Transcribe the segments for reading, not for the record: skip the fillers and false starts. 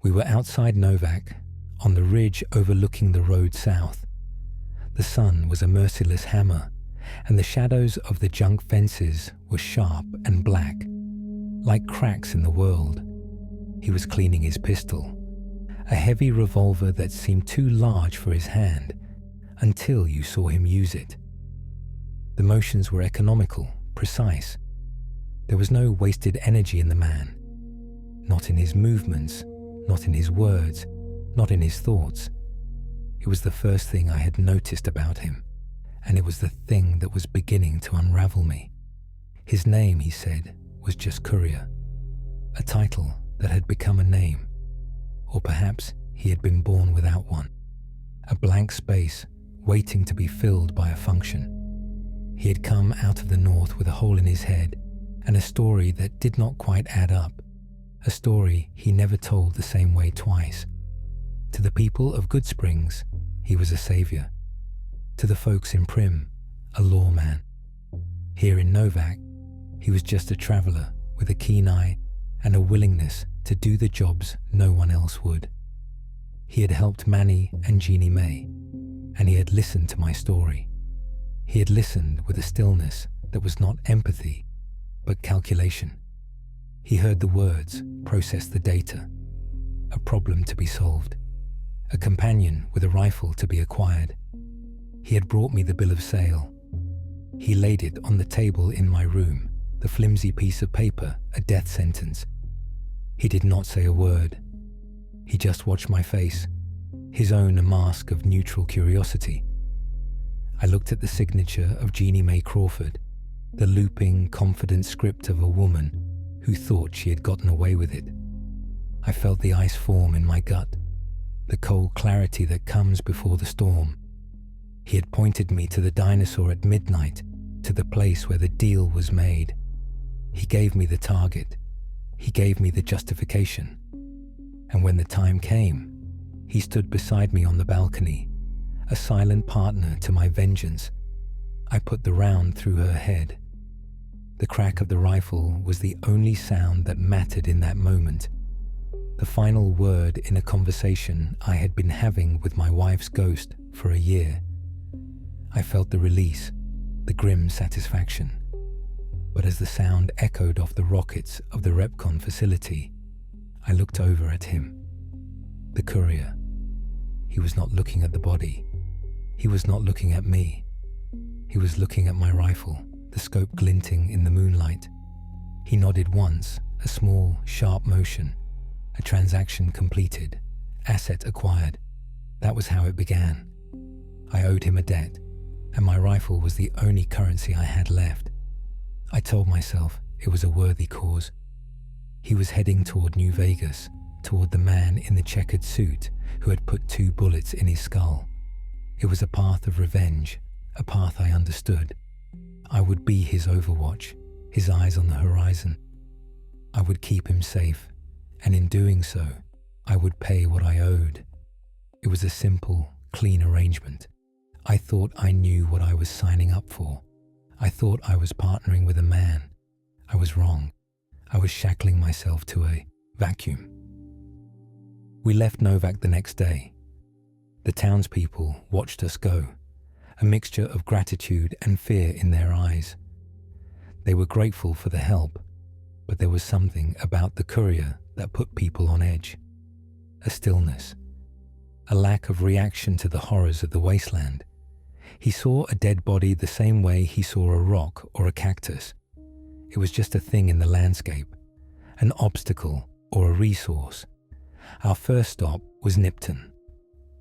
We were outside Novak, on the ridge overlooking the road south. The sun was a merciless hammer, and the shadows of the junk fences were sharp and black, like cracks in the world. He was cleaning his pistol, a heavy revolver that seemed too large for his hand until you saw him use it. The motions were economical, precise. There was no wasted energy in the man. Not in his movements, not in his words, not in his thoughts. It was the first thing I had noticed about him, and it was the thing that was beginning to unravel me. His name, he said, was just Courier, a title that had become a name. Or perhaps he had been born without one, a blank space waiting to be filled by a function. He had come out of the north with a hole in his head and a story that did not quite add up, a story he never told the same way twice. To the people of Good Springs, he was a savior. To the folks in Prim, a lawman. Here in Novak, he was just a traveler with a keen eye and a willingness to do the jobs no one else would. He had helped Manny and Jeannie Mae, and he had listened to my story. He had listened with a stillness that was not empathy, but calculation. He heard the words, processed the data. A problem to be solved. A companion with a rifle to be acquired. He had brought me the bill of sale. He laid it on the table in my room, the flimsy piece of paper, a death sentence. He did not say a word. He just watched my face, his own a mask of neutral curiosity. I looked at the signature of Jeannie Mae Crawford, the looping, confident script of a woman who thought she had gotten away with it. I felt the ice form in my gut, the cold clarity that comes before the storm. He had pointed me to the dinosaur at midnight, to the place where the deal was made. He gave me the target. He gave me the justification. And when the time came, he stood beside me on the balcony, a silent partner to my vengeance. I put the round through her head. The crack of the rifle was the only sound that mattered in that moment. The final word in a conversation I had been having with my wife's ghost for a year. I felt the release, the grim satisfaction. But as the sound echoed off the rockets of the Repcon facility, I looked over at him. The Courier. He was not looking at the body. He was not looking at me. He was looking at my rifle, the scope glinting in the moonlight. He nodded once, a small, sharp motion. A transaction completed. Asset acquired. That was how it began. I owed him a debt, and my rifle was the only currency I had left. I told myself it was a worthy cause. He was heading toward New Vegas, toward the man in the checkered suit who had put 2 bullets in his skull. It was a path of revenge, a path I understood. I would be his overwatch, his eyes on the horizon. I would keep him safe, and in doing so, I would pay what I owed. It was a simple, clean arrangement. I thought I knew what I was signing up for. I thought I was partnering with a man. I was wrong. I was shackling myself to a vacuum. We left Novak the next day. The townspeople watched us go, a mixture of gratitude and fear in their eyes. They were grateful for the help, but there was something about the Courier that put people on edge. A stillness, a lack of reaction to the horrors of the Wasteland. He saw a dead body the same way he saw a rock or a cactus. It was just a thing in the landscape, an obstacle or a resource. Our first stop was Nipton.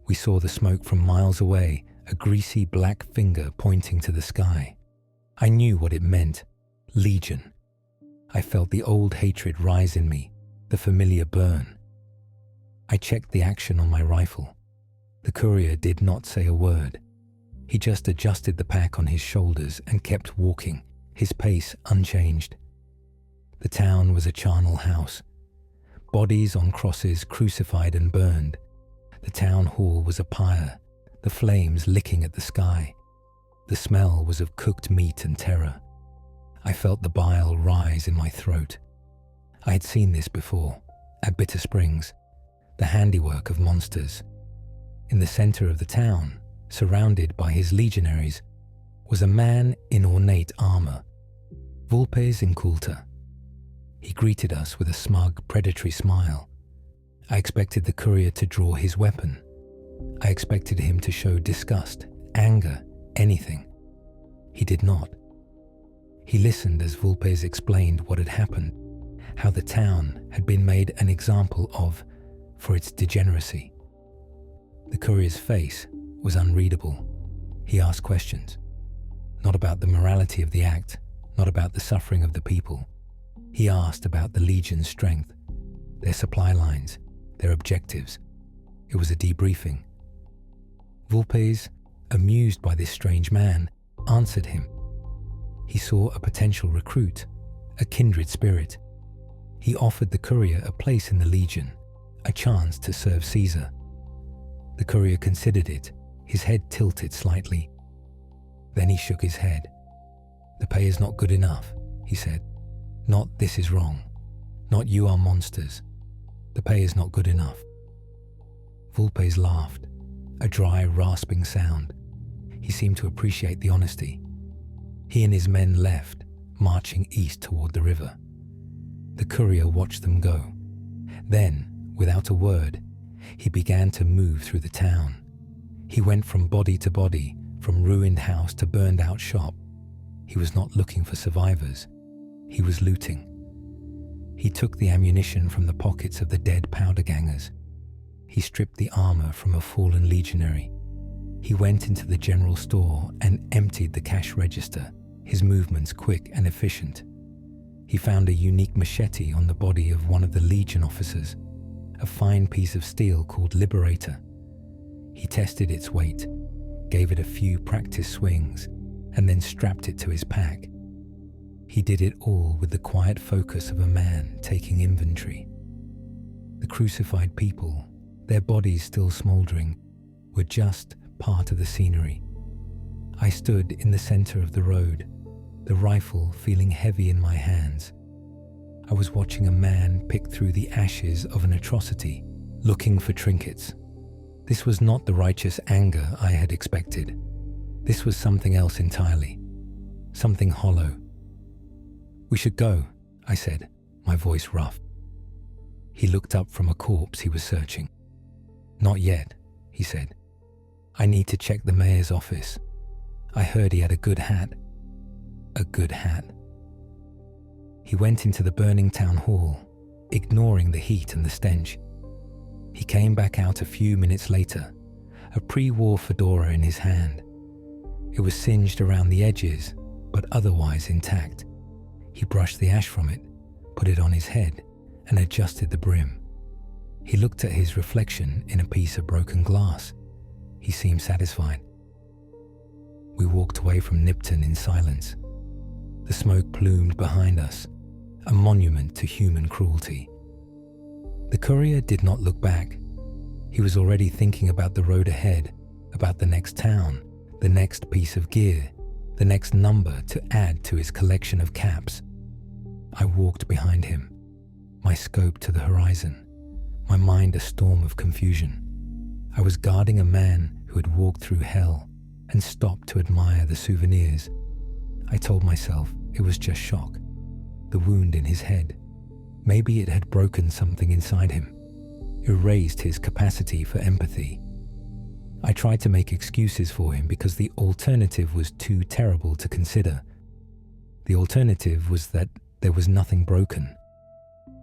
We saw the smoke from miles away, a greasy black finger pointing to the sky. I knew what it meant, Legion. I felt the old hatred rise in me, the familiar burn. I checked the action on my rifle. The Courier did not say a word. He just adjusted the pack on his shoulders and kept walking, his pace unchanged. The town was a charnel house. Bodies on crosses crucified and burned. The town hall was a pyre, the flames licking at the sky. The smell was of cooked meat and terror. I felt the bile rise in my throat. I had seen this before, at Bitter Springs. the handiwork of monsters. In the center of the town, surrounded by his legionaries, was a man in ornate armor, Vulpes Inculta. He greeted us with a smug, predatory smile. I expected the courier to draw his weapon. I expected him to show disgust, anger, anything. He did not. He listened as Vulpes explained what had happened, how the town had been made an example of for its degeneracy. The courier's face was unreadable. He asked questions, not about the morality of the act, not about the suffering of the people. He asked about the Legion's strength, their supply lines, their objectives. It was a debriefing. Vulpes, amused by this strange man, answered him. He saw a potential recruit, a kindred spirit. He offered the courier a place in the Legion, a chance to serve Caesar. The courier considered it, his head tilted slightly. Then he shook his head. "The pay is not good enough," he said. "Not this is wrong. Not you are monsters. The pay is not good enough." Vulpes laughed, a dry, rasping sound. He seemed to appreciate the honesty. He and his men left, marching east toward the river. The courier watched them go. Then, without a word, he began to move through the town. He went from body to body, from ruined house to burned-out shop. He was not looking for survivors. He was looting. He took the ammunition from the pockets of the dead powder gangers. He stripped the armor from a fallen legionary. He went into the general store and emptied the cash register, his movements quick and efficient. He found a unique machete on the body of one of the Legion officers, a fine piece of steel called Liberator. He tested its weight, gave it a few practice swings, and then strapped it to his pack. He did it all with the quiet focus of a man taking inventory. The crucified people, their bodies still smoldering, were just part of the scenery. I stood in the center of the road, the rifle feeling heavy in my hands. I was watching a man pick through the ashes of an atrocity, looking for trinkets. This was not the righteous anger I had expected. This was something else entirely, something hollow. "We should go," I said, my voice rough. He looked up from a corpse he was searching. "Not yet," he said. "I need to check the mayor's office. I heard he had a good hat." A good hat. He went into the burning town hall, ignoring the heat and the stench. He came back out a few minutes later, a pre-war fedora in his hand. It was singed around the edges, but otherwise intact. He brushed the ash from it, put it on his head, and adjusted the brim. He looked at his reflection in a piece of broken glass. He seemed satisfied. We walked away from Nipton in silence. The smoke plumed behind us, a monument to human cruelty. The courier did not look back. He was already thinking about the road ahead, about the next town, the next piece of gear, the next number to add to his collection of caps. I walked behind him, my scope to the horizon, my mind a storm of confusion. I was guarding a man who had walked through hell and stopped to admire the souvenirs. I told myself it was just shock, the wound in his head. Maybe it had broken something inside him, erased his capacity for empathy. I tried to make excuses for him because the alternative was too terrible to consider. The alternative was that there was nothing broken.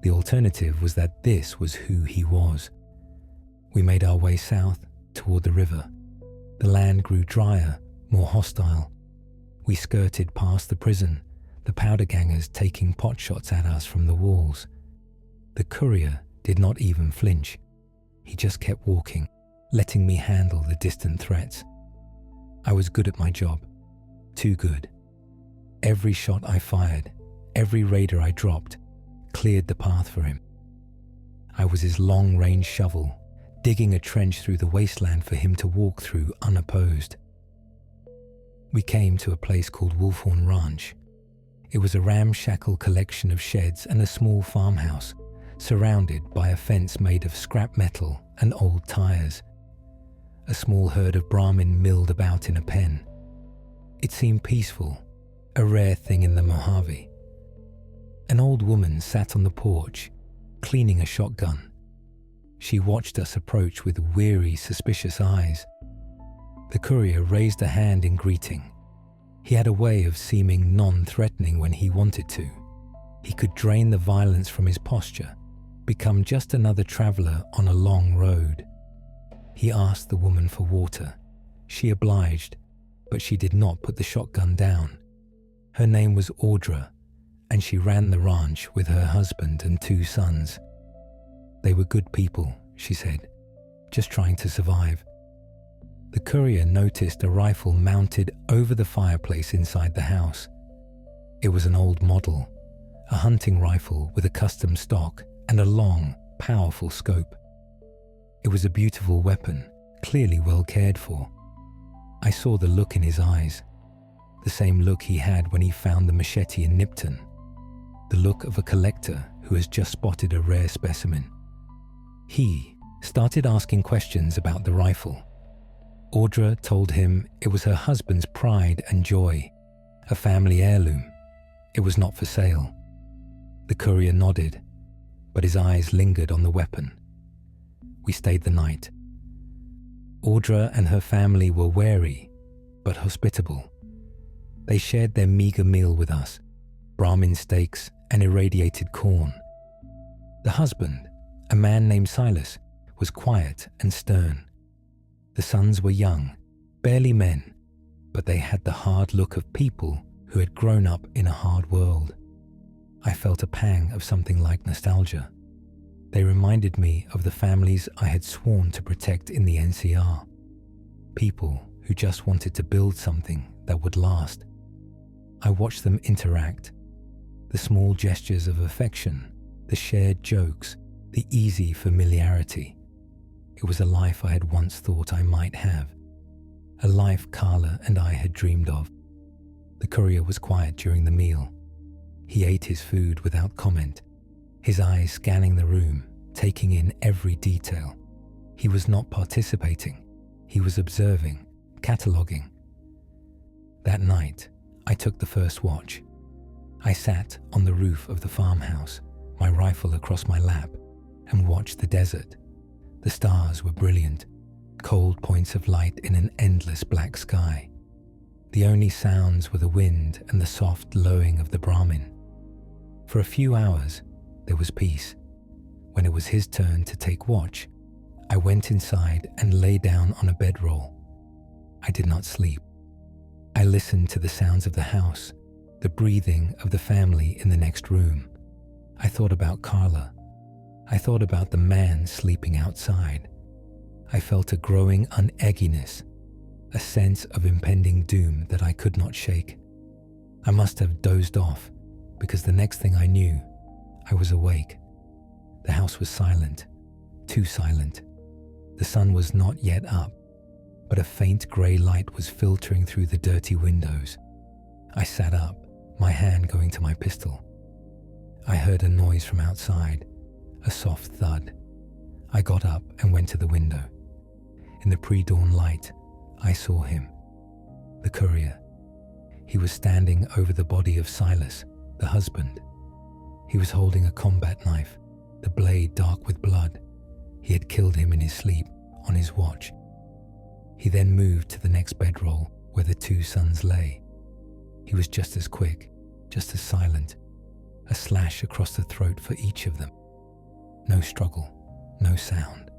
The alternative was that this was who he was. We made our way south toward the river. The land grew drier, more hostile. We skirted past the prison, the powder gangers taking pot shots at us from the walls. The courier did not even flinch. He just kept walking, letting me handle the distant threats. I was good at my job, too good. Every shot I fired, every raider I dropped, cleared the path for him. I was his long-range shovel, digging a trench through the wasteland for him to walk through unopposed. We came to a place called Wolfhorn Ranch. It was a ramshackle collection of sheds and a small farmhouse, surrounded by a fence made of scrap metal and old tires. A small herd of Brahmin milled about in a pen. It seemed peaceful, a rare thing in the Mojave. An old woman sat on the porch, cleaning a shotgun. She watched us approach with weary, suspicious eyes. The courier raised a hand in greeting. He had a way of seeming non-threatening when he wanted to. He could drain the violence from his posture, become just another traveler on a long road. He asked the woman for water. She obliged, but she did not put the shotgun down. Her name was Audra, and she ran the ranch with her husband and 2 sons. They were good people, she said, just trying to survive. The courier noticed a rifle mounted over the fireplace inside the house. It was an old model, a hunting rifle with a custom stock and a long, powerful scope. It was a beautiful weapon, clearly well cared for. I saw the look in his eyes, the same look he had when he found the machete in Nipton, the look of a collector who has just spotted a rare specimen. He started asking questions about the rifle. Audra told him it was her husband's pride and joy, a family heirloom. It was not for sale. The courier nodded, but his eyes lingered on the weapon. We stayed the night. Audra and her family were wary, but hospitable. They shared their meager meal with us, Brahmin steaks and irradiated corn. The husband, a man named Silas, was quiet and stern. The sons were young, barely men, but they had the hard look of people who had grown up in a hard world. I felt a pang of something like nostalgia. They reminded me of the families I had sworn to protect in the NCR. People who just wanted to build something that would last. I watched them interact. The small gestures of affection, the shared jokes, the easy familiarity. It was a life I had once thought I might have. A life Carla and I had dreamed of. The courier was quiet during the meal. He ate his food without comment, his eyes scanning the room, taking in every detail. He was not participating. He was observing, cataloguing. That night, I took the first watch. I sat on the roof of the farmhouse, my rifle across my lap, and watched the desert. The stars were brilliant, cold points of light in an endless black sky. The only sounds were the wind and the soft lowing of the Brahmin. For a few hours, there was peace. When it was his turn to take watch, I went inside and lay down on a bedroll. I did not sleep. I listened to the sounds of the house, the breathing of the family in the next room. I thought about Carla. I thought about the man sleeping outside. I felt a growing unegginess, a sense of impending doom that I could not shake. I must have dozed off, because the next thing I knew, I was awake. The house was silent, too silent. The sun was not yet up, but a faint grey light was filtering through the dirty windows. I sat up, my hand going to my pistol. I heard a noise from outside, a soft thud. I got up and went to the window. In the pre-dawn light, I saw him, the courier. He was standing over the body of Silas, the husband. He was holding a combat knife, the blade dark with blood. He had killed him in his sleep, on his watch. He then moved to the next bedroll where the 2 sons lay. He was just as quick, just as silent, a slash across the throat for each of them. No struggle, no sound.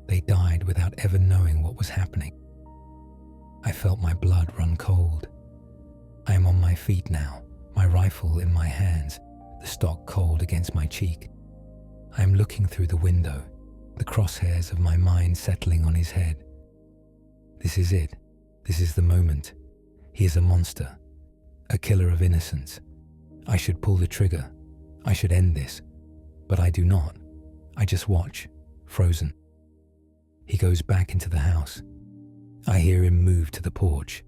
They died without ever knowing what was happening. I felt my blood run cold. I am on my feet now, my rifle in my hands, the stock cold against my cheek. I am looking through the window, the crosshairs of my mind settling on his head. This is it. This is the moment. He is a monster, a killer of innocence. I should pull the trigger. I should end this. But I do not. I just watch, frozen. He goes back into the house. I hear him move to the porch.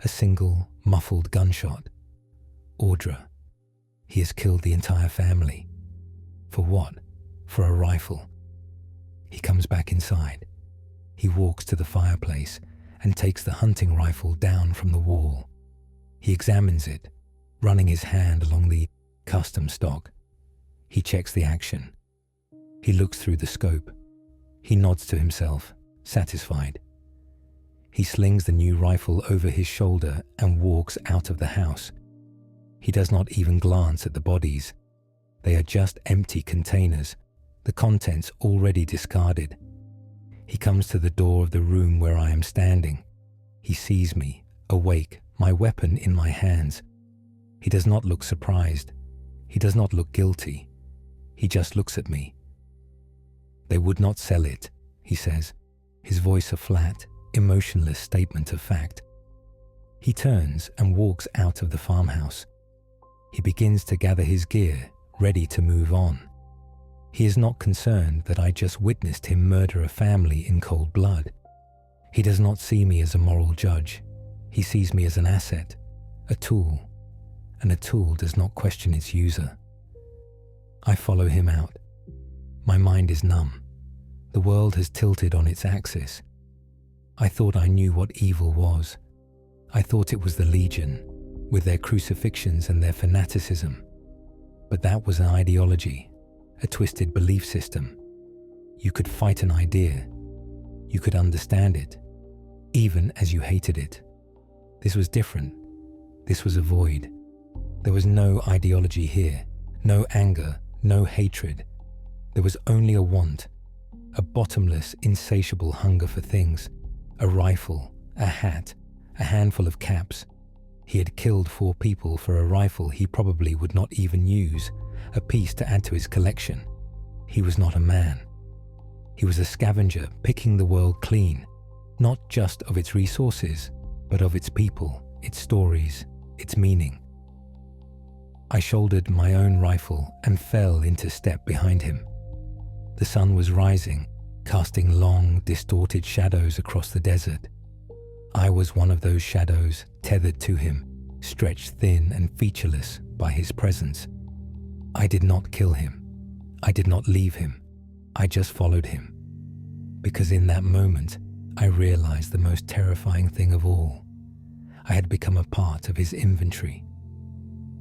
A single, muffled gunshot. Audra. He has killed the entire family. For what? for a rifle. He comes back inside. He walks to the fireplace and takes the hunting rifle down from the wall. He examines it, running his hand along the custom stock. He checks the action. He looks through the scope. He nods to himself, satisfied. He slings the new rifle over his shoulder and walks out of the house. He does not even glance at the bodies. They are just empty containers, the contents already discarded. He comes to the door of the room where I am standing. He sees me, awake, my weapon in my hands. He does not look surprised. He does not look guilty. He just looks at me. "They would not sell it," he says, his voice a flat, emotionless statement of fact. He turns and walks out of the farmhouse. He begins to gather his gear, ready to move on. He is not concerned that I just witnessed him murder a family in cold blood. He does not see me as a moral judge. He sees me as an asset, a tool, and a tool does not question its user. I follow him out. My mind is numb. The world has tilted on its axis. I thought I knew what evil was. I thought it was the Legion, with their crucifixions and their fanaticism. But that was an ideology, a twisted belief system. You could fight an idea. You could understand it, even as you hated it. This was different. This was a void. There was no ideology here, no anger, no hatred. There was only a want, a bottomless, insatiable hunger for things, a rifle, a hat, a handful of caps. He had killed 4 people for a rifle he probably would not even use, a piece to add to his collection. He was not a man. He was a scavenger picking the world clean, not just of its resources, but of its people, its stories, its meaning. I shouldered my own rifle and fell into step behind him. The sun was rising, casting long, distorted shadows across the desert. I was one of those shadows tethered to him, stretched thin and featureless by his presence. I did not kill him. I did not leave him. I just followed him. Because in that moment, I realized the most terrifying thing of all. I had become a part of his inventory.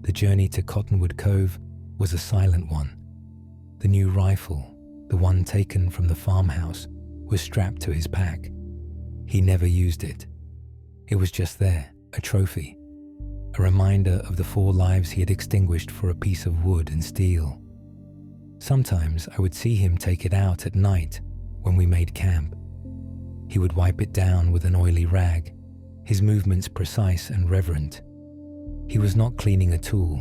The journey to Cottonwood Cove was a silent one. The new rifle, the one taken from the farmhouse, was strapped to his pack. He never used it. It was just there, a trophy, a reminder of the 4 lives he had extinguished for a piece of wood and steel. Sometimes I would see him take it out at night when we made camp. He would wipe it down with an oily rag, his movements precise and reverent. He was not cleaning a tool,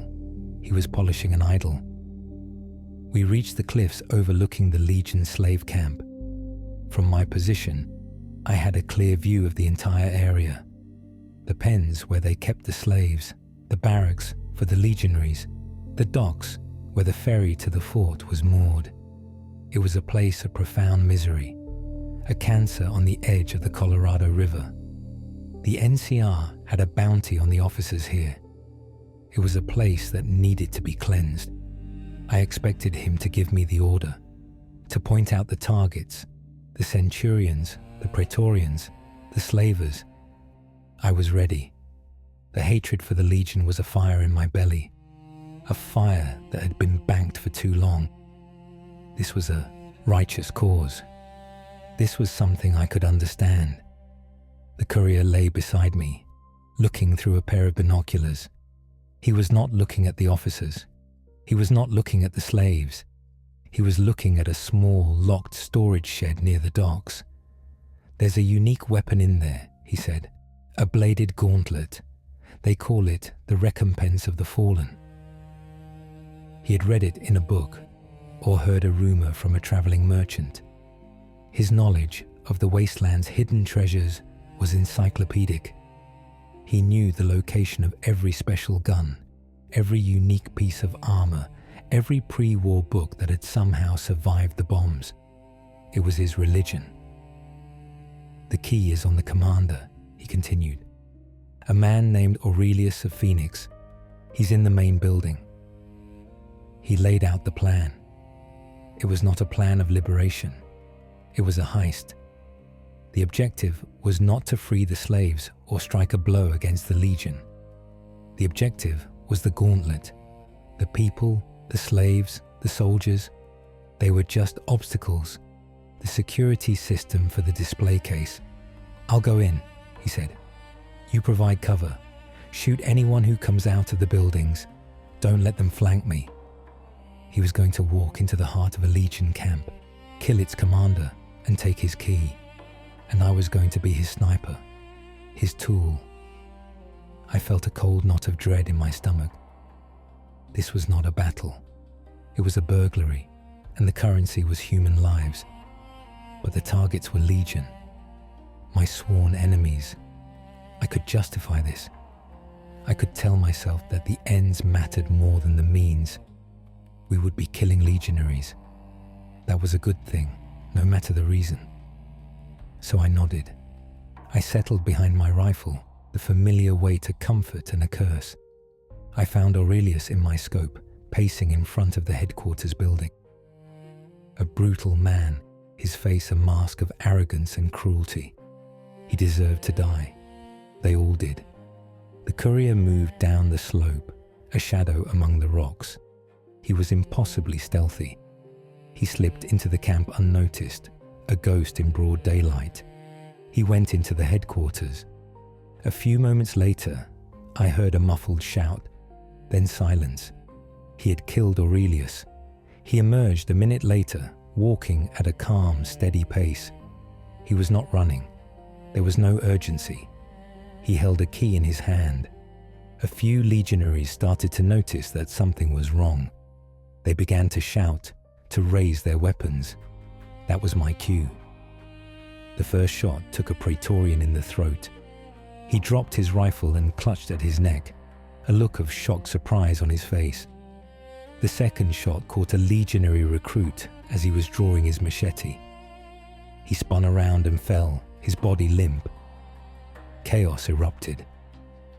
he was polishing an idol. We reached the cliffs overlooking the Legion slave camp. From my position, I had a clear view of the entire area. The pens where they kept the slaves, the barracks for the legionaries, the docks where the ferry to the fort was moored. It was a place of profound misery, a cancer on the edge of the Colorado River. The NCR had a bounty on the officers here. It was a place that needed to be cleansed. I expected him to give me the order, to point out the targets, the centurions, the praetorians, the slavers. I was ready. The hatred for the Legion was a fire in my belly, a fire that had been banked for too long. This was a righteous cause. This was something I could understand. The courier lay beside me, looking through a pair of binoculars. He was not looking at the officers. He was not looking at the slaves. He was looking at a small, locked storage shed near the docks. "There's a unique weapon in there," he said. "A bladed gauntlet. They call it the recompense of the fallen." He had read it in a book or heard a rumor from a traveling merchant. His knowledge of the Wasteland's hidden treasures was encyclopedic. He knew the location of every special gun, every unique piece of armor, every pre-war book that had somehow survived the bombs. It was his religion. "The key is on the commander," he continued. "A man named Aurelius of Phoenix. He's in the main building." He laid out the plan. It was not a plan of liberation. It was a heist. The objective was not to free the slaves or strike a blow against the Legion. The objective was the gauntlet. The people, the slaves, the soldiers, they were just obstacles. The security system for the display case. "I'll go in," he said. "You provide cover. Shoot anyone who comes out of the buildings. Don't let them flank me." He was going to walk into the heart of a Legion camp, kill its commander, and take his key. And I was going to be his sniper, his tool. I felt a cold knot of dread in my stomach. This was not a battle. It was a burglary, and the currency was human lives. But the targets were Legion, my sworn enemies. I could justify this. I could tell myself that the ends mattered more than the means. We would be killing legionaries. That was a good thing, no matter the reason. So I nodded. I settled behind my rifle, the familiar way to comfort and a curse. I found Aurelius in my scope, pacing in front of the headquarters building. A brutal man, his face a mask of arrogance and cruelty. He deserved to die. They all did. The courier moved down the slope, a shadow among the rocks. He was impossibly stealthy. He slipped into the camp unnoticed, a ghost in broad daylight. He went into the headquarters. A few moments later, I heard a muffled shout, then silence. He had killed Aurelius. He emerged a minute later, walking at a calm, steady pace. He was not running. There was no urgency. He held a key in his hand. A few legionaries started to notice that something was wrong. They began to shout, to raise their weapons. That was my cue. The first shot took a Praetorian in the throat. He dropped his rifle and clutched at his neck, a look of shocked surprise on his face. The second shot caught a legionary recruit as he was drawing his machete. He spun around and fell, his body limp. Chaos erupted.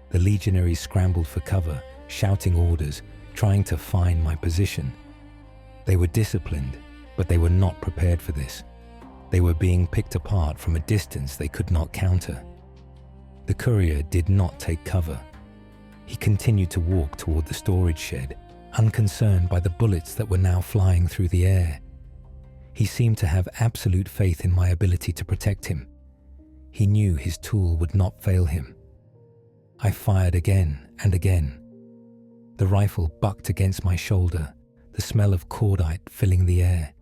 The legionaries scrambled for cover, shouting orders, trying to find my position. They were disciplined, but they were not prepared for this. They were being picked apart from a distance they could not counter. The courier did not take cover. He continued to walk toward the storage shed, unconcerned by the bullets that were now flying through the air. He seemed to have absolute faith in my ability to protect him. He knew his tool would not fail him. I fired again and again. The rifle bucked against my shoulder, the smell of cordite filling the air.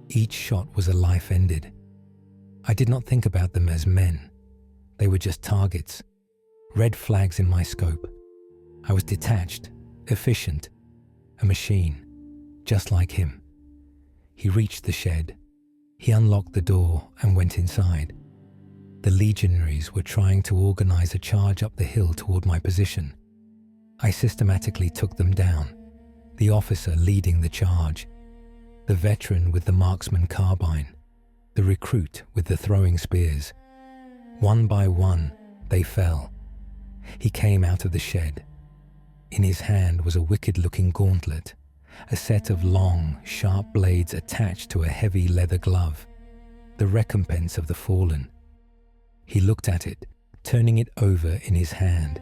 Each shot was a life ended. I did not think about them as men. They were just targets, red flags in my scope. I was detached, efficient, a machine, just like him. He reached the shed. He unlocked the door and went inside. The legionaries were trying to organize a charge up the hill toward my position. I systematically took them down, the officer leading the charge, the veteran with the marksman carbine, the recruit with the throwing spears. One by one, they fell. He came out of the shed. In his hand was a wicked-looking gauntlet, a set of long, sharp blades attached to a heavy leather glove, the recompense of the fallen. He looked at it, turning it over in his hand.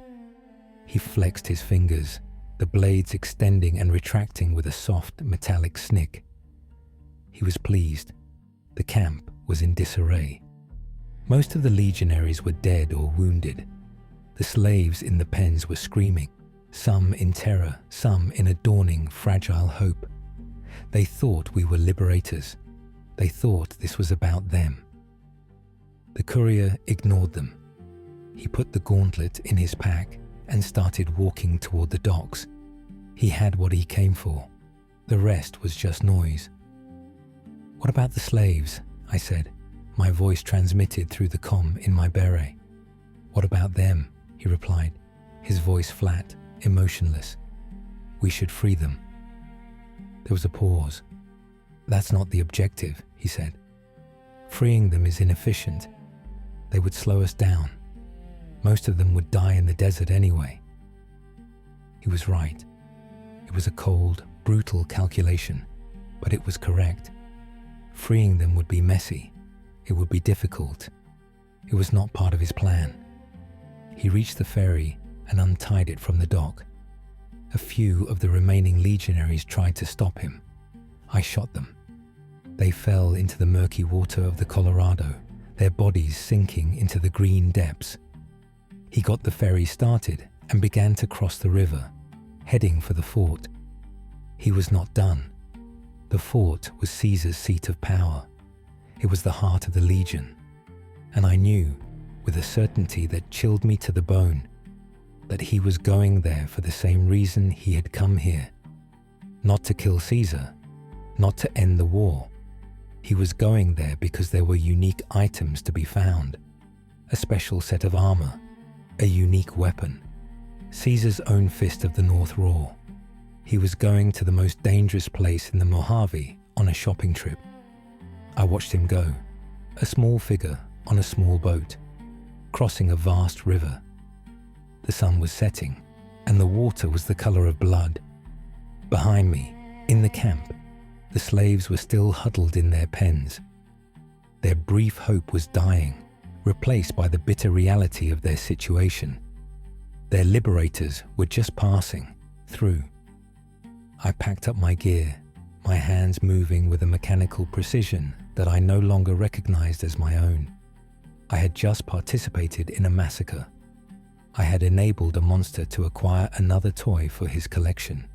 He flexed his fingers, the blades extending and retracting with a soft, metallic snick. He was pleased. The camp was in disarray. Most of the legionaries were dead or wounded. The slaves in the pens were screaming, some in terror, some in a dawning, fragile hope. They thought we were liberators. They thought this was about them. The courier ignored them. He put the gauntlet in his pack and started walking toward the docks. He had what he came for. The rest was just noise. "What about the slaves?" I said, my voice transmitted through the comm in my beret. "What about them?" he replied, his voice flat, emotionless. "We should free them." There was a pause. "That's not the objective," he said. "Freeing them is inefficient. They would slow us down. Most of them would die in the desert anyway." He was right. It was a cold, brutal calculation. But it was correct. Freeing them would be messy. It would be difficult. It was not part of his plan. He reached the ferry and untied it from the dock. A few of the remaining legionaries tried to stop him. I shot them. They fell into the murky water of the Colorado, their bodies sinking into the green depths. He got the ferry started and began to cross the river, heading for the fort. He was not done. The fort was Caesar's seat of power. It was the heart of the Legion. And I knew, with a certainty that chilled me to the bone, that he was going there for the same reason he had come here. Not to kill Caesar, not to end the war. He was going there because there were unique items to be found. A special set of armor, a unique weapon, Caesar's own fist of the North Roar. He was going to the most dangerous place in the Mojave on a shopping trip. I watched him go, a small figure on a small boat, crossing a vast river. The sun was setting, and the water was the color of blood. Behind me, in the camp, the slaves were still huddled in their pens. Their brief hope was dying, replaced by the bitter reality of their situation. Their liberators were just passing through. I packed up my gear, my hands moving with a mechanical precision that I no longer recognized as my own. I had just participated in a massacre. I had enabled a monster to acquire another toy for his collection.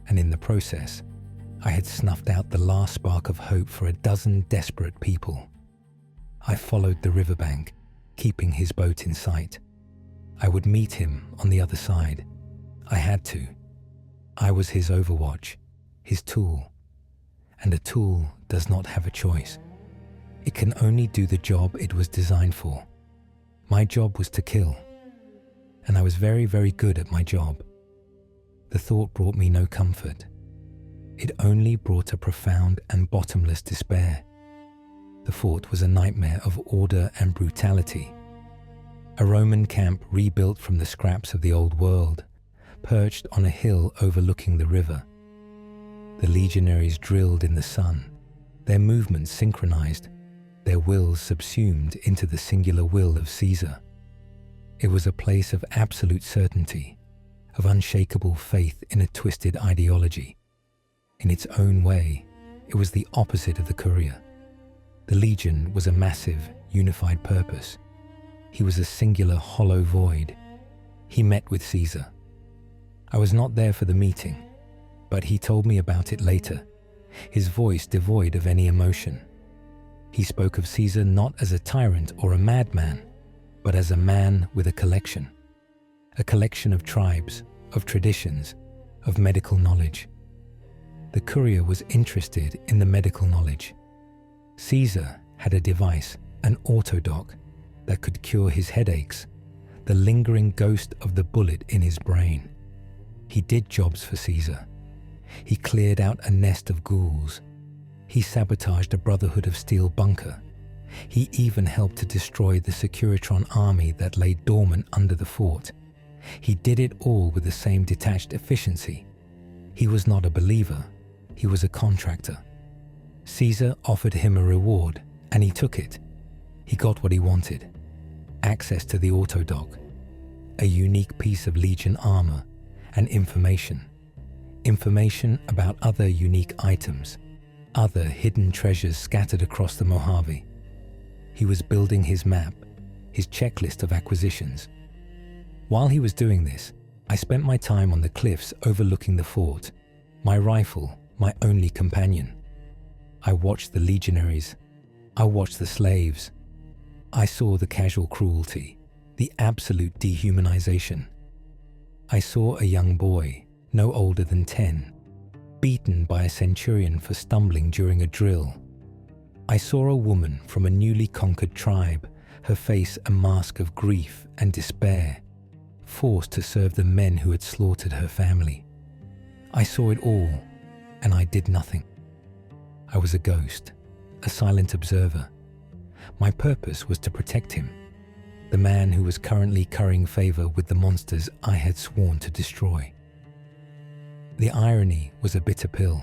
And in the process, I had snuffed out the last spark of hope for a dozen desperate people. I followed the riverbank, keeping his boat in sight. I would meet him on the other side. I had to. I was his overwatch, his tool. And a tool does not have a choice. It can only do the job it was designed for. My job was to kill. And I was very, very good at my job. The thought brought me no comfort. It only brought a profound and bottomless despair. The fort was a nightmare of order and brutality. A Roman camp rebuilt from the scraps of the old world, perched on a hill overlooking the river. The legionaries drilled in the sun, their movements synchronized, their wills subsumed into the singular will of Caesar. It was a place of absolute certainty, of unshakable faith in a twisted ideology. In its own way, it was the opposite of the Courier. The Legion was a massive, unified purpose. He was a singular hollow void. He met with Caesar. I was not there for the meeting, but he told me about it later, his voice devoid of any emotion. He spoke of Caesar not as a tyrant or a madman, but as a man with a collection of tribes, of traditions, of medical knowledge. The Courier was interested in the medical knowledge. Caesar had a device, an autodoc, that could cure his headaches, the lingering ghost of the bullet in his brain. He did jobs for Caesar. He cleared out a nest of ghouls. He sabotaged a Brotherhood of Steel bunker. He even helped to destroy the Securitron army that lay dormant under the fort. He did it all with the same detached efficiency. He was not a believer. He was a contractor. Caesar offered him a reward, and he took it. He got what he wanted. Access to the autodoc, a unique piece of Legion armor, and information. Information about other unique items, other hidden treasures scattered across the Mojave. He was building his map, his checklist of acquisitions. While he was doing this, I spent my time on the cliffs overlooking the fort, my rifle, my only companion. I watched the legionaries. I watched the slaves. I saw the casual cruelty, the absolute dehumanization. I saw a young boy, no older than 10, beaten by a centurion for stumbling during a drill. I saw a woman from a newly conquered tribe, her face a mask of grief and despair, forced to serve the men who had slaughtered her family. I saw it all, and I did nothing. I was a ghost, a silent observer. My purpose was to protect him, the man who was currently currying favor with the monsters I had sworn to destroy. The irony was a bitter pill.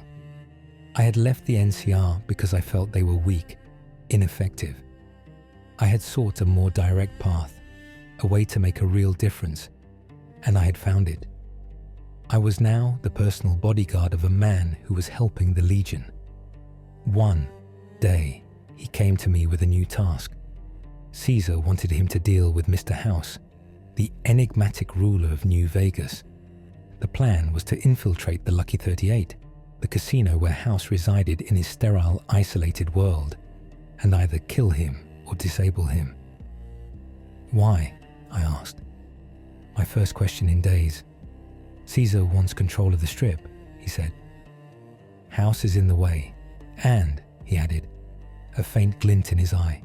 I had left the NCR because I felt they were weak, ineffective. I had sought a more direct path, a way to make a real difference, and I had found it. I was now the personal bodyguard of a man who was helping the Legion. One day, he came to me with a new task. Caesar wanted him to deal with Mr. House, the enigmatic ruler of New Vegas. The plan was to infiltrate the Lucky 38, the casino where House resided in his sterile, isolated world, and either kill him or disable him. Why? I asked. My first question in days. Caesar wants control of the Strip, he said. House is in the way, and, he added, a faint glint in his eye.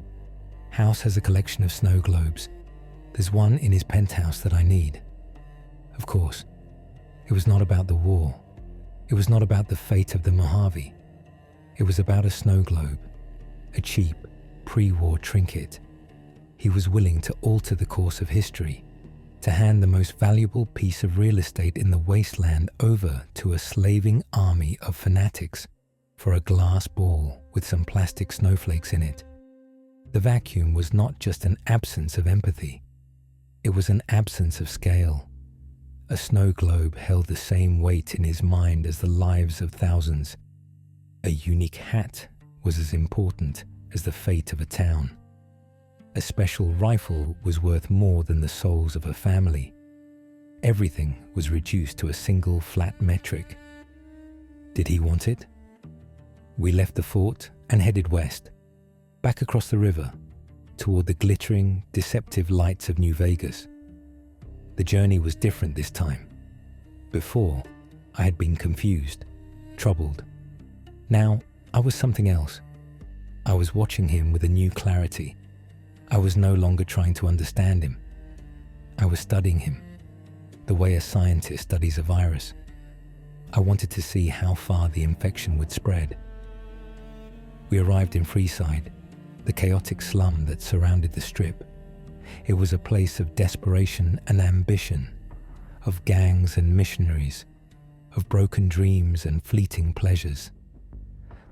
House has a collection of snow globes. There's one in his penthouse that I need. Of course, it was not about the war. It was not about the fate of the Mojave. It was about a snow globe, a cheap, pre-war trinket. He was willing to alter the course of history, to hand the most valuable piece of real estate in the Wasteland over to a slaving army of fanatics for a glass ball with some plastic snowflakes in it. The vacuum was not just an absence of empathy. It was an absence of scale. A snow globe held the same weight in his mind as the lives of thousands. A unique hat was as important as the fate of a town. A special rifle was worth more than the souls of a family. Everything was reduced to a single flat metric. Did he want it? We left the fort and headed west, back across the river, toward the glittering, deceptive lights of New Vegas. The journey was different this time. Before, I had been confused, troubled. Now, I was something else. I was watching him with a new clarity. I was no longer trying to understand him. I was studying him, the way a scientist studies a virus. I wanted to see how far the infection would spread. We arrived in Freeside, the chaotic slum that surrounded the Strip. It was a place of desperation and ambition, of gangs and missionaries, of broken dreams and fleeting pleasures.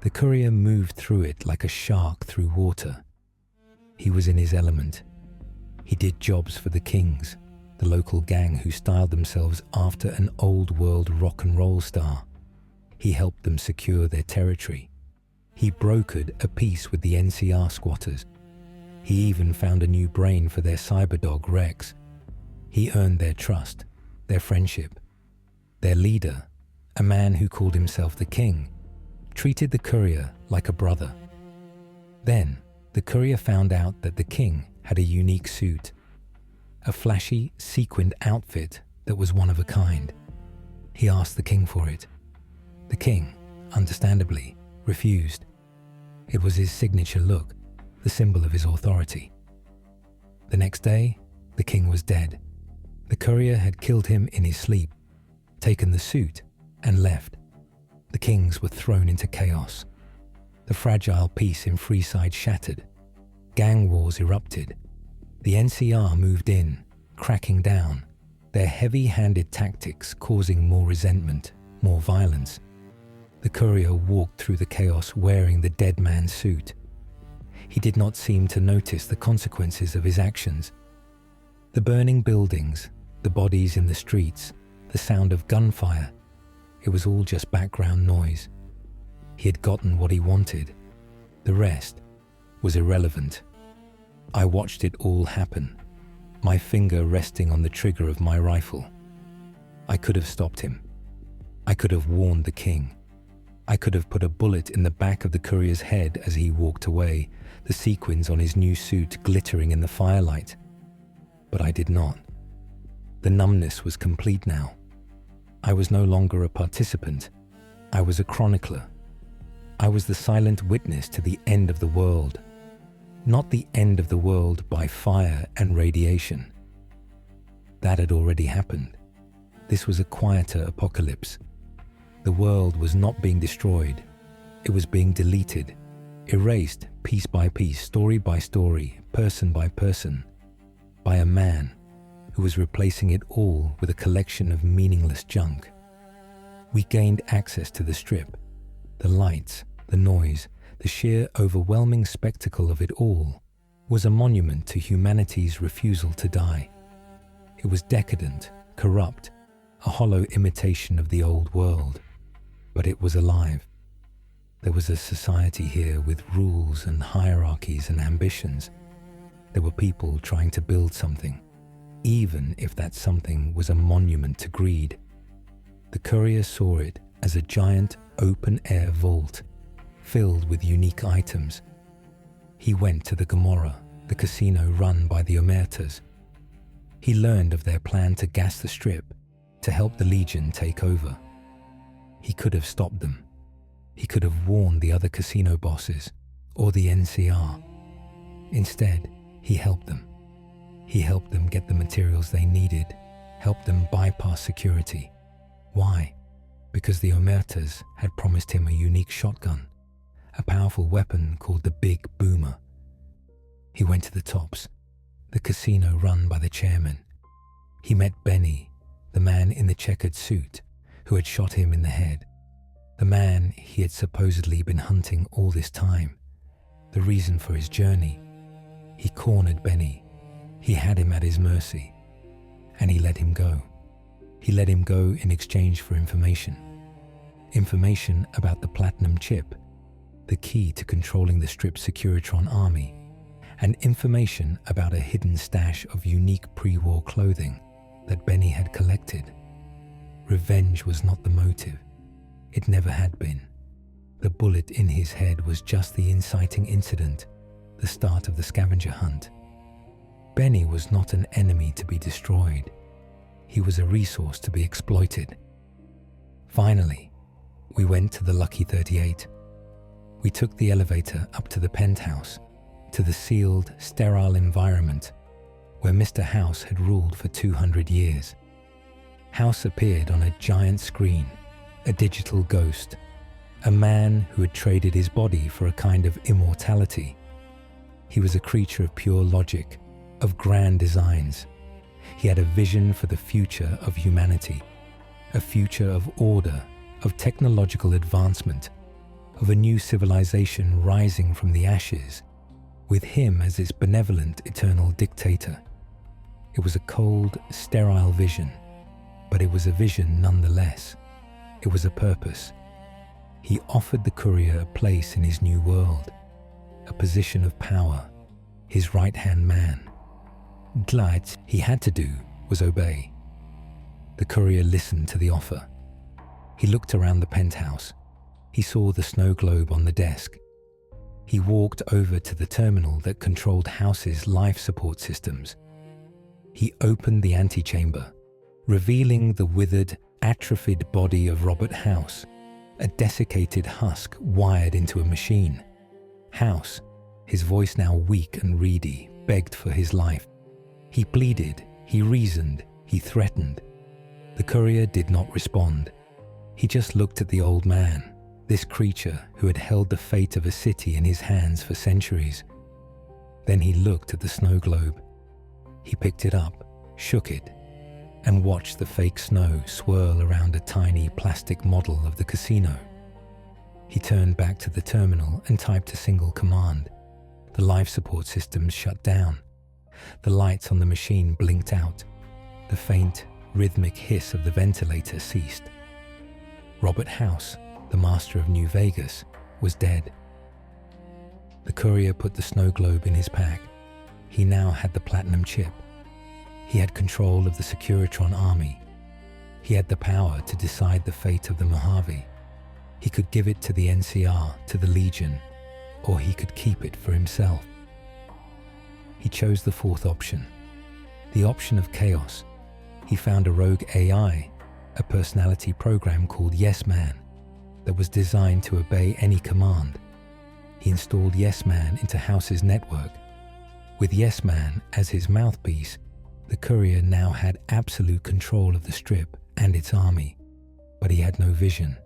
The Courier moved through it like a shark through water. He was in his element. He did jobs for the Kings, the local gang who styled themselves after an old-world rock and roll star. He helped them secure their territory. He brokered a peace with the NCR squatters. He even found a new brain for their cyberdog Rex. He earned their trust, their friendship. Their leader, a man who called himself the King, treated the Courier like a brother. Then, the Courier found out that the King had a unique suit, a flashy, sequined outfit that was one of a kind. He asked the King for it. The King, understandably, refused. It was his signature look, the symbol of his authority. The next day, the King was dead. The Courier had killed him in his sleep, taken the suit, and left. The Kings were thrown into chaos. The fragile peace in Freeside shattered. Gang wars erupted. The NCR moved in, cracking down, their heavy-handed tactics causing more resentment, more violence. The Courier walked through the chaos wearing the dead man's suit. He did not seem to notice the consequences of his actions. The burning buildings, the bodies in the streets, the sound of gunfire, it was all just background noise. He had gotten what he wanted. The rest was irrelevant. I watched it all happen, my finger resting on the trigger of my rifle. I could have stopped him. I could have warned the King. I could have put a bullet in the back of the Courier's head as he walked away, the sequins on his new suit glittering in the firelight. But I did not. The numbness was complete now. I was no longer a participant. I was a chronicler. I was the silent witness to the end of the world. Not the end of the world by fire and radiation. That had already happened. This was a quieter apocalypse. The world was not being destroyed. It was being deleted, erased piece by piece, story by story, person by person, by a man who was replacing it all with a collection of meaningless junk. We gained access to the Strip. The lights, the noise, the sheer overwhelming spectacle of it all was a monument to humanity's refusal to die. It was decadent, corrupt, a hollow imitation of the old world, but it was alive. There was a society here with rules and hierarchies and ambitions. There were people trying to build something, even if that something was a monument to greed. The Courier saw it as a giant open-air vault filled with unique items. He went to the Gomorrah, the casino run by the Omertas. He learned of their plan to gas the Strip to help the Legion take over. He could have stopped them. He could have warned the other casino bosses or the NCR. Instead, he helped them. He helped them get the materials they needed, helped them bypass security. Why? Because the Omertas had promised him a unique shotgun, a powerful weapon called the Big Boomer. He went to the Tops, the casino run by the chairman. He met Benny, the man in the checkered suit who had shot him in the head, the man he had supposedly been hunting all this time, the reason for his journey. He cornered Benny. He had him at his mercy, and he let him go. He let him go in exchange for information. Information about the Platinum Chip, the key to controlling the Strip's Securitron army, and information about a hidden stash of unique pre-war clothing that Benny had collected. Revenge was not the motive. It never had been. The bullet in his head was just the inciting incident, the start of the scavenger hunt. Benny was not an enemy to be destroyed. He was a resource to be exploited. Finally, we went to the Lucky 38. We took the elevator up to the penthouse, to the sealed, sterile environment where Mr. House had ruled for 200 years. House appeared on a giant screen, a digital ghost, a man who had traded his body for a kind of immortality. He was a creature of pure logic, of grand designs. He had a vision for the future of humanity, a future of order, of technological advancement, of a new civilization rising from the ashes, with him as its benevolent eternal dictator. It was a cold, sterile vision, but it was a vision nonetheless. It was a purpose. He offered the Courier a place in his new world, a position of power, his right-hand man. Glad he had to do was obey. The Courier listened to the offer. He looked around the penthouse. He saw the snow globe on the desk. He walked over to the terminal that controlled House's life support systems. He opened the antechamber, revealing the withered, atrophied body of Robert House, a desiccated husk wired into a machine. House, his voice now weak and reedy, begged for his life. He pleaded, he reasoned, he threatened. The Courier did not respond. He just looked at the old man, this creature who had held the fate of a city in his hands for centuries. Then he looked at the snow globe. He picked it up, shook it, and watched the fake snow swirl around a tiny plastic model of the casino. He turned back to the terminal and typed a single command. The life support systems shut down. The lights on the machine blinked out. The faint, rhythmic hiss of the ventilator ceased. Robert House, the master of New Vegas, was dead. The Courier put the snow globe in his pack. He now had the Platinum Chip. He had control of the Securitron army. He had the power to decide the fate of the Mojave. He could give it to the NCR, to the Legion, or he could keep it for himself. He chose the fourth option, the option of chaos. He found a rogue AI, a personality program called Yes Man, that was designed to obey any command. He installed Yes Man into House's network. With Yes Man as his mouthpiece, the Courier now had absolute control of the Strip and its army, but he had no vision,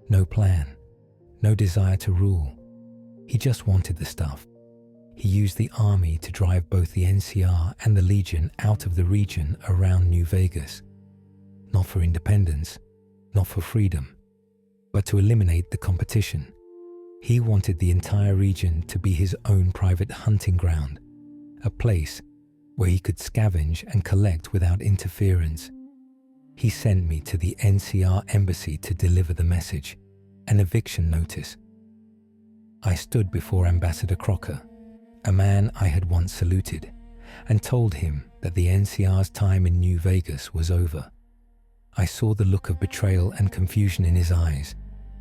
no plan, no desire to rule. He just wanted the stuff. He used the army to drive both the NCR and the Legion out of the region around New Vegas. Not for independence, not for freedom, but to eliminate the competition. He wanted the entire region to be his own private hunting ground, a place where he could scavenge and collect without interference. He sent me to the NCR embassy to deliver the message, an eviction notice. I stood before Ambassador Crocker, a man I had once saluted, and told him that the NCR's time in New Vegas was over. I saw the look of betrayal and confusion in his eyes.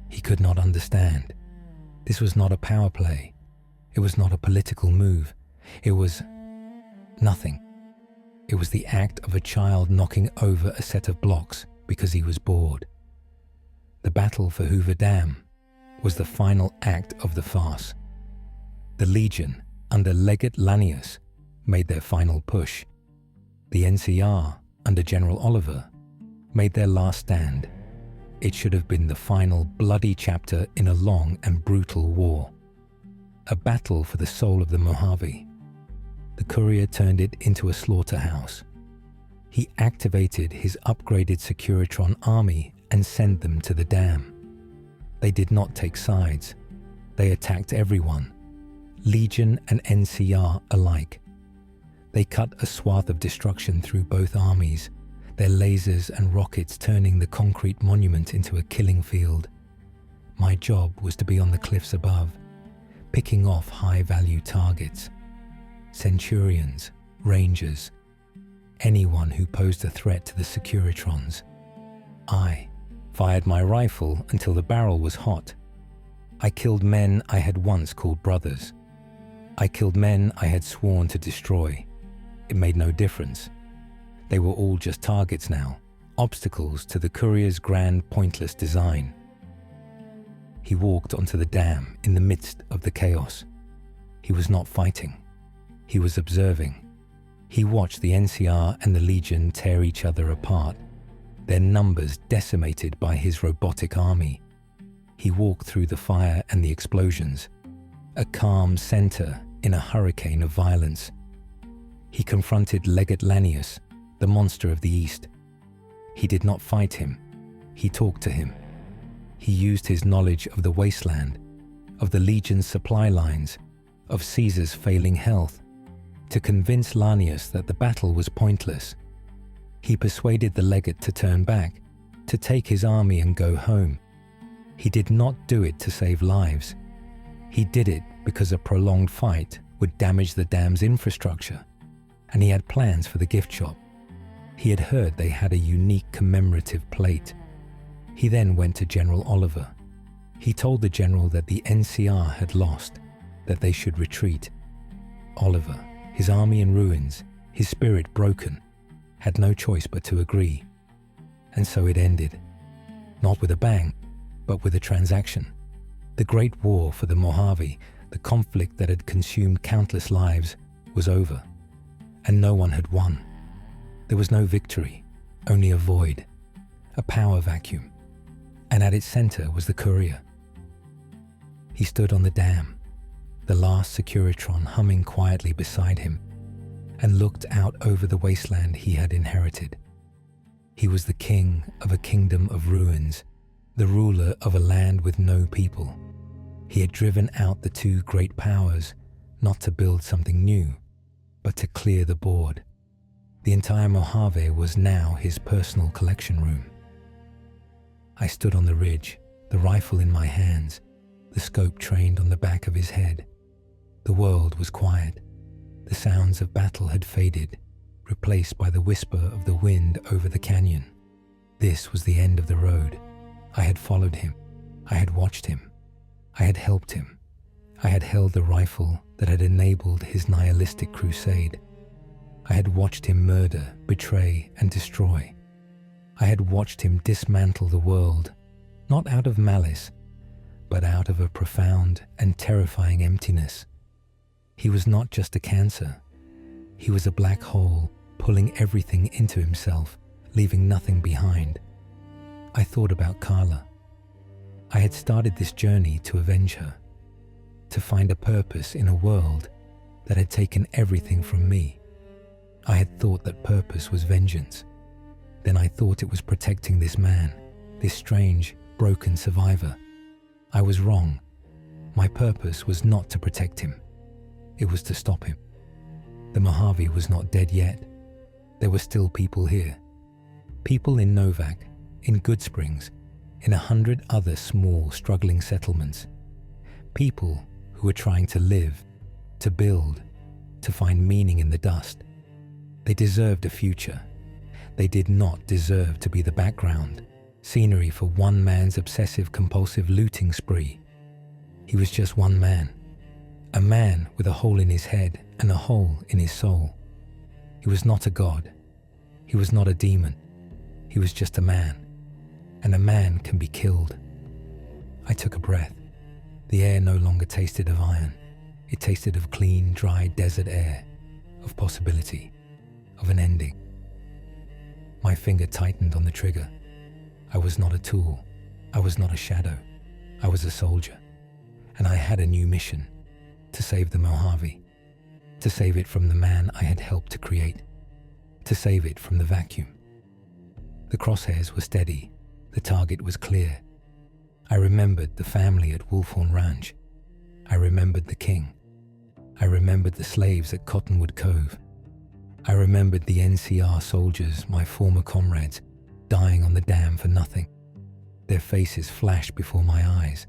He could not understand. This was not a power play. It was not a political move. It was nothing. It was the act of a child knocking over a set of blocks because he was bored. The battle for Hoover Dam was the final act of the farce. The Legion, under Legate Lanius, made their final push. The NCR, under General Oliver, made their last stand. It should have been the final bloody chapter in a long and brutal war. A battle for the soul of the Mojave. The Courier turned it into a slaughterhouse. He activated his upgraded Securitron army and sent them to the dam. They did not take sides. They attacked everyone, Legion and NCR alike. They cut a swath of destruction through both armies, their lasers and rockets turning the concrete monument into a killing field. My job was to be on the cliffs above, picking off high-value targets. Centurions, Rangers, anyone who posed a threat to the Securitrons. I fired my rifle until the barrel was hot. I killed men I had once called brothers. I killed men I had sworn to destroy. It made no difference. They were all just targets now, obstacles to the Courier's grand, pointless design. He walked onto the dam in the midst of the chaos. He was not fighting. He was observing. He watched the NCR and the Legion tear each other apart, their numbers decimated by his robotic army. He walked through the fire and the explosions, a calm center in a hurricane of violence. He confronted Legate Lanius, the monster of the East. He did not fight him. He talked to him. He used his knowledge of the Wasteland, of the Legion's supply lines, of Caesar's failing health, to convince Lanius that the battle was pointless. He persuaded the legate to turn back, to take his army and go home. He did not do it to save lives. He did it because a prolonged fight would damage the dam's infrastructure, and he had plans for the gift shop. He had heard they had a unique commemorative plate. He then went to General Oliver. He told the general that the NCR had lost, that they should retreat. Oliver, his army in ruins, his spirit broken, had no choice but to agree. And so it ended. Not with a bang, but with a transaction. The Great War for the Mojave, the conflict that had consumed countless lives, was over, and no one had won. There was no victory, only a void, a power vacuum, and at its center was the Courier. He stood on the dam, the last Securitron humming quietly beside him, and looked out over the wasteland he had inherited. He was the king of a kingdom of ruins, the ruler of a land with no people. He had driven out the two great powers, not to build something new, but to clear the board. The entire Mojave was now his personal collection room. I stood on the ridge, the rifle in my hands, the scope trained on the back of his head. The world was quiet. The sounds of battle had faded, replaced by the whisper of the wind over the canyon. This was the end of the road. I had followed him. I had watched him. I had helped him. I had held the rifle that had enabled his nihilistic crusade. I had watched him murder, betray, and destroy. I had watched him dismantle the world, not out of malice, but out of a profound and terrifying emptiness. He was not just a cancer. He was a black hole, pulling everything into himself, leaving nothing behind. I thought about Carla. I had started this journey to avenge her, to find a purpose in a world that had taken everything from me. I had thought that purpose was vengeance. Then I thought it was protecting this man, this strange, broken survivor. I was wrong. My purpose was not to protect him. It was to stop him. The Mojave was not dead yet. There were still people here. People in Novak, in Goodsprings, in 100 other small, struggling settlements. People who were trying to live, to build, to find meaning in the dust. They deserved a future. They did not deserve to be the background, scenery for one man's obsessive-compulsive looting spree. He was just one man. A man with a hole in his head and a hole in his soul. He was not a god. He was not a demon. He was just a man. And a man can be killed. I took a breath. The air no longer tasted of iron. It tasted of clean, dry desert air, of possibility, of an ending. My finger tightened on the trigger. I was not a tool. I was not a shadow. I was a soldier. And I had a new mission, to save the Mojave, to save it from the man I had helped to create, to save it from the vacuum. The crosshairs were steady. The target was clear. I remembered the family at Wolfhorn Ranch. I remembered the king. I remembered the slaves at Cottonwood Cove. I remembered the NCR soldiers, my former comrades, dying on the dam for nothing. Their faces flashed before my eyes,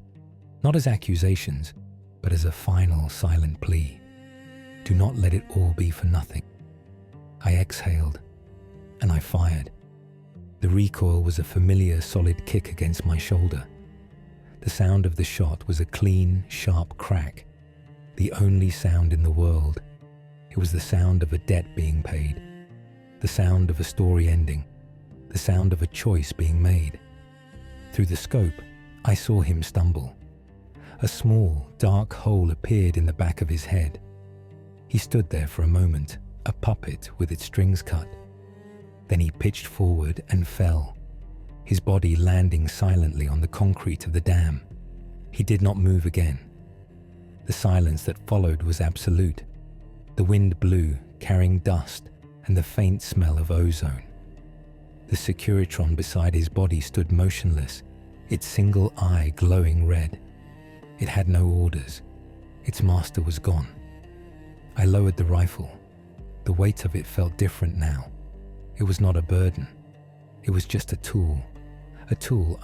not as accusations, but as a final silent plea. Do not let it all be for nothing. I exhaled, and I fired. The recoil was a familiar, solid kick against my shoulder. The sound of the shot was a clean, sharp crack, the only sound in the world. It was the sound of a debt being paid, the sound of a story ending, the sound of a choice being made. Through the scope, I saw him stumble. A small, dark hole appeared in the back of his head. He stood there for a moment, a puppet with its strings cut. Then he pitched forward and fell, his body landing silently on the concrete of the dam. He did not move again. The silence that followed was absolute. The wind blew, carrying dust and the faint smell of ozone. The Securitron beside his body stood motionless, its single eye glowing red. It had no orders. Its master was gone. I lowered the rifle. The weight of it felt different now. It was not a burden. It was just a tool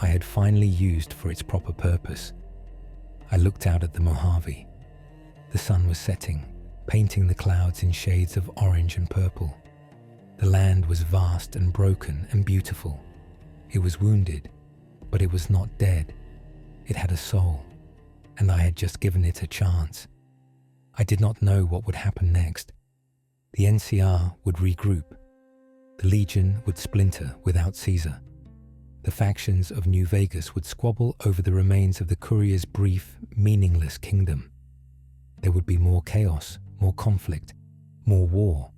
I had finally used for its proper purpose. I looked out at the Mojave. The sun was setting, painting the clouds in shades of orange and purple. The land was vast and broken and beautiful. It was wounded, but it was not dead. It had a soul, and I had just given it a chance. I did not know what would happen next. The NCR would regroup. The Legion would splinter without Caesar. The factions of New Vegas would squabble over the remains of the Courier's brief, meaningless kingdom. There would be more chaos, more conflict, more war.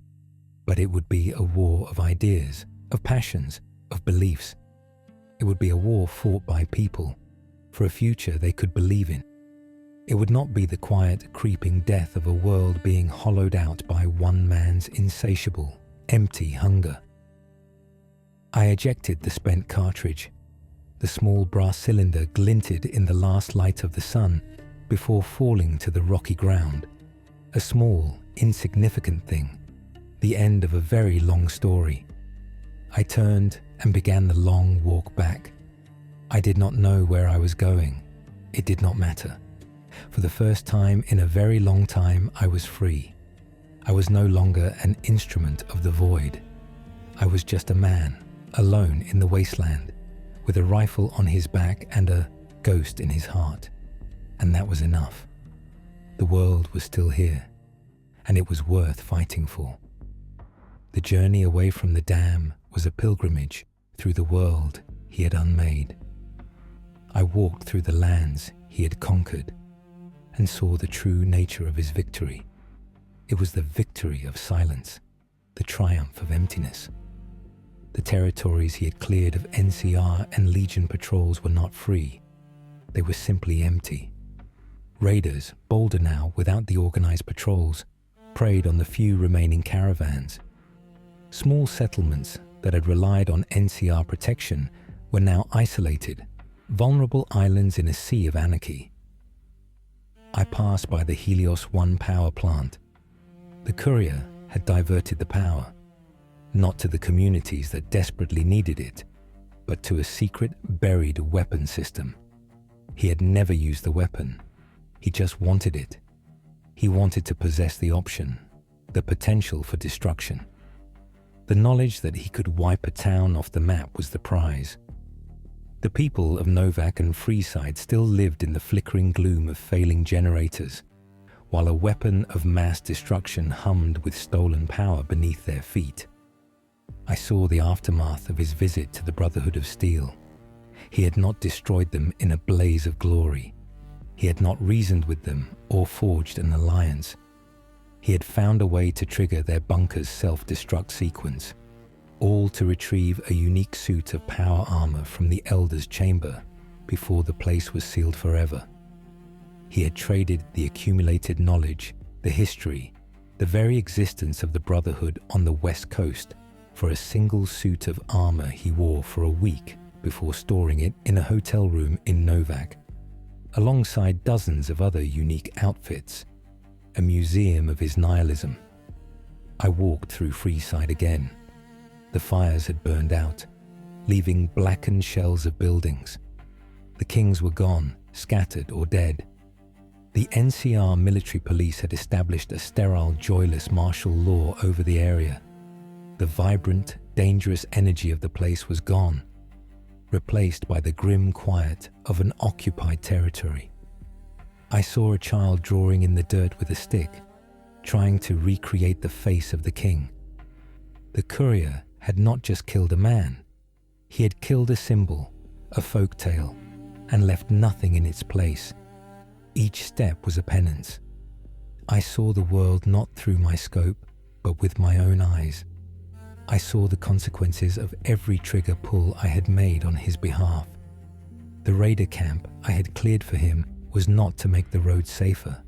But it would be a war of ideas, of passions, of beliefs. It would be a war fought by people, for a future they could believe in. It would not be the quiet, creeping death of a world being hollowed out by one man's insatiable, empty hunger. I ejected the spent cartridge. The small brass cylinder glinted in the last light of the sun before falling to the rocky ground. A small, insignificant thing, the end of a very long story. I turned and began the long walk back. I did not know where I was going. It did not matter. For the first time in a very long time, I was free. I was no longer an instrument of the void. I was just a man, alone in the wasteland, with a rifle on his back and a ghost in his heart. And that was enough. The world was still here, and it was worth fighting for. The journey away from the dam was a pilgrimage through the world he had unmade. I walked through the lands he had conquered and saw the true nature of his victory. It was the victory of silence, the triumph of emptiness. The territories he had cleared of NCR and Legion patrols were not free. They were simply empty. Raiders, bolder now without the organized patrols, preyed on the few remaining caravans. Small settlements that had relied on NCR protection were now isolated, vulnerable islands in a sea of anarchy. I passed by the Helios 1 power plant. The Courier had diverted the power, not to the communities that desperately needed it, but to a secret, buried weapon system. He had never used the weapon. He just wanted it. He wanted to possess the option, the potential for destruction. The knowledge that he could wipe a town off the map was the prize. The people of Novak and Freeside still lived in the flickering gloom of failing generators, while a weapon of mass destruction hummed with stolen power beneath their feet. I saw the aftermath of his visit to the Brotherhood of Steel. He had not destroyed them in a blaze of glory. He had not reasoned with them or forged an alliance. He had found a way to trigger their bunker's self-destruct sequence, all to retrieve a unique suit of power armor from the Elder's chamber before the place was sealed forever. He had traded the accumulated knowledge, the history, the very existence of the Brotherhood on the West Coast for a single suit of armor he wore for a week before storing it in a hotel room in Novak, alongside dozens of other unique outfits, a museum of his nihilism. I walked through Freeside again. The fires had burned out, leaving blackened shells of buildings. The kings were gone, scattered or dead. The NCR military police had established a sterile, joyless martial law over the area. The vibrant, dangerous energy of the place was gone, replaced by the grim quiet of an occupied territory. I saw a child drawing in the dirt with a stick, trying to recreate the face of the king. The Courier had not just killed a man. He had killed a symbol, a folk tale, and left nothing in its place. Each step was a penance. I saw the world not through my scope, but with my own eyes. I saw the consequences of every trigger pull I had made on his behalf. The raider camp I had cleared for him was not to make the road safer.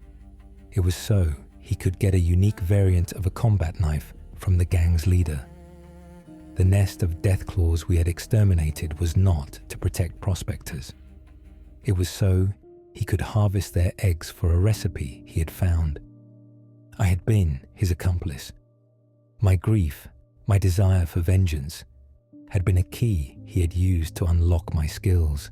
It was so he could get a unique variant of a combat knife from the gang's leader. The nest of deathclaws we had exterminated was not to protect prospectors. It was so he could harvest their eggs for a recipe he had found. I had been his accomplice. My grief, my desire for vengeance, had been a key he had used to unlock my skills.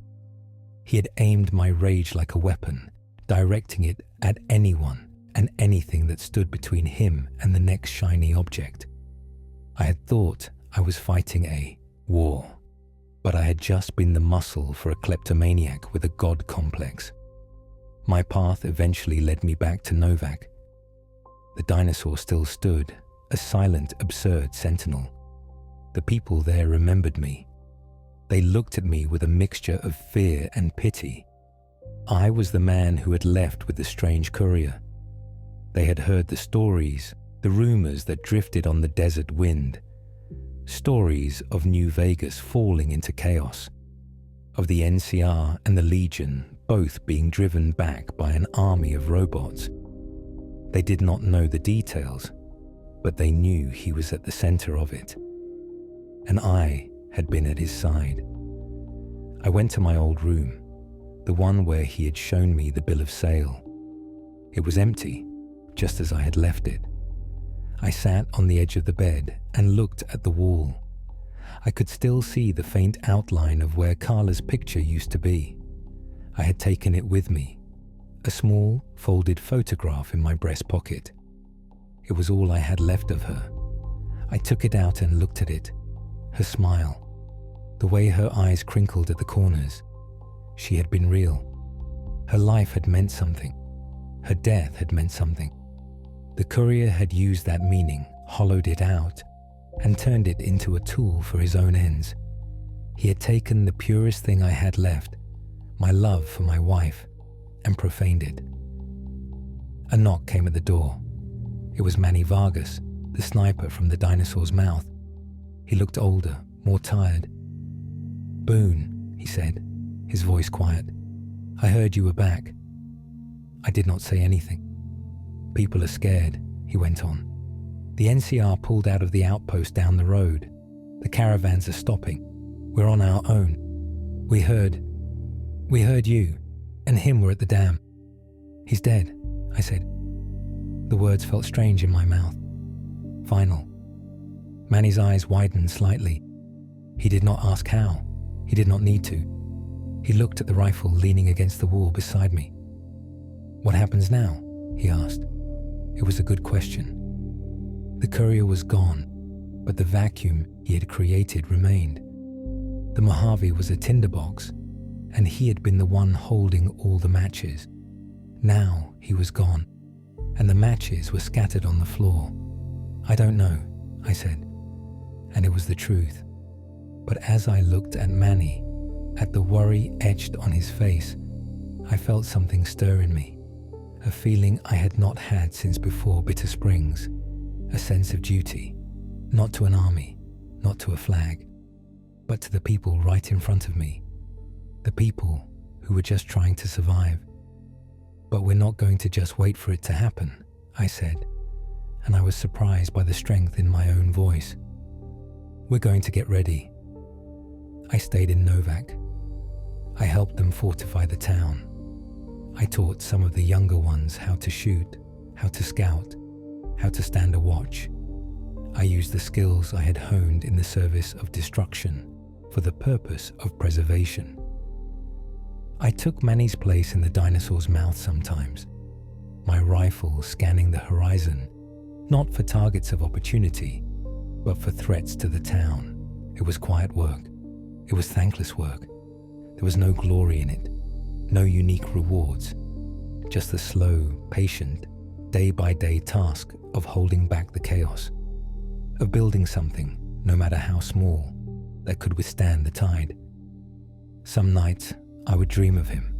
He had aimed my rage like a weapon, directing it at anyone and anything that stood between him and the next shiny object. I had thought I was fighting a war, but I had just been the muscle for a kleptomaniac with a god complex. My path eventually led me back to Novak. The dinosaur still stood, a silent, absurd sentinel. The people there remembered me. They looked at me with a mixture of fear and pity. I was the man who had left with the strange Courier. They had heard the stories, the rumors that drifted on the desert wind. Stories of New Vegas falling into chaos, of the NCR and the Legion both being driven back by an army of robots. They did not know the details, but they knew he was at the center of it. And I had been at his side. I went to my old room, the one where he had shown me the bill of sale. It was empty, just as I had left it. I sat on the edge of the bed and looked at the wall. I could still see the faint outline of where Carla's picture used to be. I had taken it with me, a small, folded photograph in my breast pocket. It was all I had left of her. I took it out and looked at it. Her smile, the way her eyes crinkled at the corners. She had been real. Her life had meant something. Her death had meant something. The Courier had used that meaning, hollowed it out, and turned it into a tool for his own ends. He had taken the purest thing I had left, my love for my wife, and profaned it. A knock came at the door. It was Manny Vargas, the sniper from the dinosaur's mouth. He looked older, more tired. "Boone," he said, his voice quiet. "I heard you were back." I did not say anything. "People are scared," he went on. "The NCR pulled out of the outpost down the road. The caravans are stopping. We're on our own. We heard..." We heard you and him were at the dam. He's dead, I said. The words felt strange in my mouth. Final. Manny's eyes widened slightly. He did not ask how. He did not need to. He looked at the rifle leaning against the wall beside me. What happens now? He asked. It was a good question. The courier was gone, but the vacuum he had created remained. The Mojave was a tinderbox, and he had been the one holding all the matches. Now he was gone, and the matches were scattered on the floor. I don't know, I said, and it was the truth. But as I looked at Manny, at the worry etched on his face, I felt something stir in me, a feeling I had not had since before Bitter Springs, a sense of duty, not to an army, not to a flag, but to the people right in front of me, the people who were just trying to survive. But we're not going to just wait for it to happen, I said, and I was surprised by the strength in my own voice. We're going to get ready. I stayed in Novak. I helped them fortify the town. I taught some of the younger ones how to shoot, how to scout, how to stand a watch. I used the skills I had honed in the service of destruction for the purpose of preservation. I took Manny's place in the dinosaur's mouth sometimes, my rifle scanning the horizon, not for targets of opportunity, but for threats to the town. It was quiet work. It was thankless work. There was no glory in it, no unique rewards, just the slow, patient, day-by-day task of holding back the chaos, of building something, no matter how small, that could withstand the tide. Some nights, I would dream of him.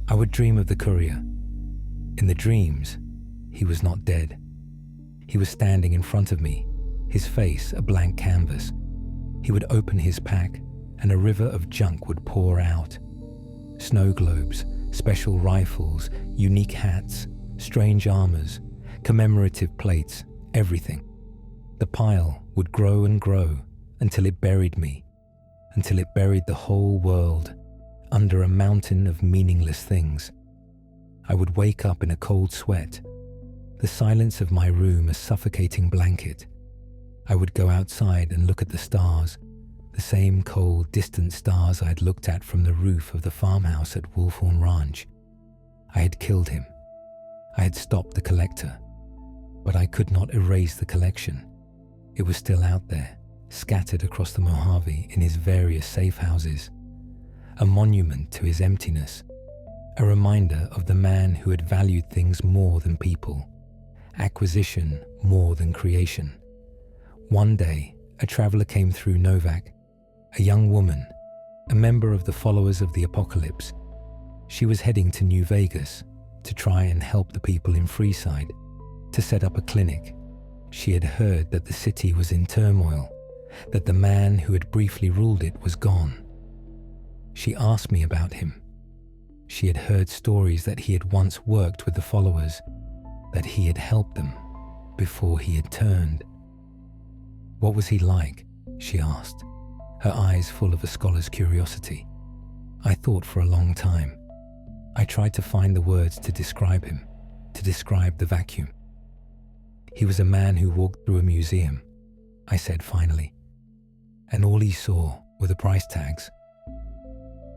I would dream of the courier. In the dreams, he was not dead. He was standing in front of me, his face a blank canvas. He would open his pack, and a river of junk would pour out. Snow globes, special rifles, unique hats, strange armors, commemorative plates, everything. The pile would grow and grow until it buried me, until it buried the whole world under a mountain of meaningless things. I would wake up in a cold sweat, the silence of my room a suffocating blanket. I would go outside and look at the stars, the same cold, distant stars I had looked at from the roof of the farmhouse at Wolfhorn Ranch. I had killed him. I had stopped the collector, but I could not erase the collection. It was still out there, scattered across the Mojave in his various safe houses, a monument to his emptiness, a reminder of the man who had valued things more than people, acquisition more than creation. One day, a traveler came through Novak, a young woman, a member of the Followers of the Apocalypse. She was heading to New Vegas to try and help the people in Freeside, to set up a clinic. She had heard that the city was in turmoil, that the man who had briefly ruled it was gone. She asked me about him. She had heard stories that he had once worked with the Followers, that he had helped them before he had turned. What was he like? She asked, her eyes full of a scholar's curiosity. I thought for a long time. I tried to find the words to describe him, to describe the vacuum. He was a man who walked through a museum, I said finally, and all he saw were the price tags.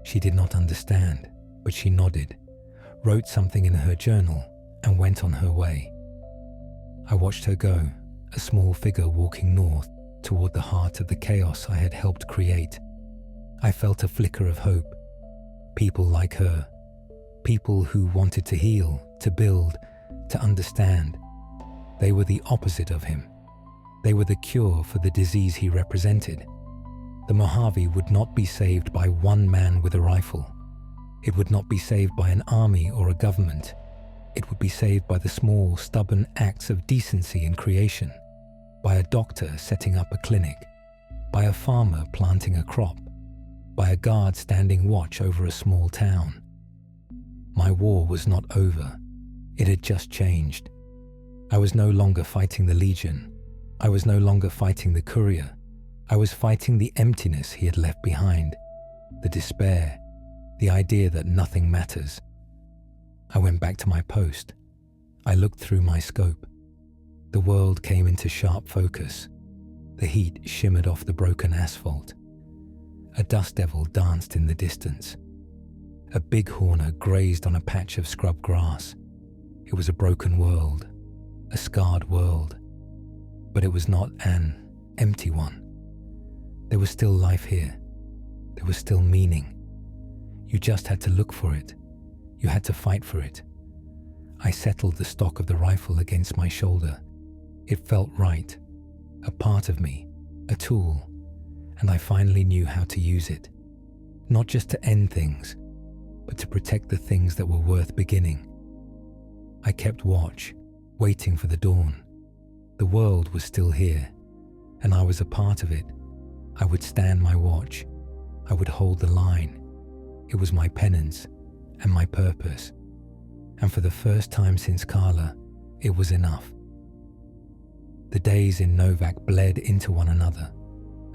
She did not understand, but she nodded, wrote something in her journal, and went on her way. I watched her go, a small figure walking north toward the heart of the chaos I had helped create. I felt a flicker of hope. People like her, people who wanted to heal, to build, to understand. They were the opposite of him. They were the cure for the disease he represented. The Mojave would not be saved by one man with a rifle. It would not be saved by an army or a government. It would be saved by the small, stubborn acts of decency in creation, by a doctor setting up a clinic, by a farmer planting a crop, by a guard standing watch over a small town. My war was not over. It had just changed. I was no longer fighting the Legion. I was no longer fighting the Courier. I was fighting the emptiness he had left behind, the despair, the idea that nothing matters. I went back to my post. I looked through my scope. The world came into sharp focus. The heat shimmered off the broken asphalt. A dust devil danced in the distance. A bighorner grazed on a patch of scrub grass. It was a broken world, a scarred world, but it was not an empty one. There was still life here. There was still meaning. You just had to look for it. You had to fight for it. I settled the stock of the rifle against my shoulder. It felt right, a part of me, a tool, and I finally knew how to use it. Not just to end things, but to protect the things that were worth beginning. I kept watch, waiting for the dawn. The world was still here, and I was a part of it. I would stand my watch. I would hold the line. It was my penance and my purpose. And for the first time since Carla, it was enough. The days in Novak bled into one another,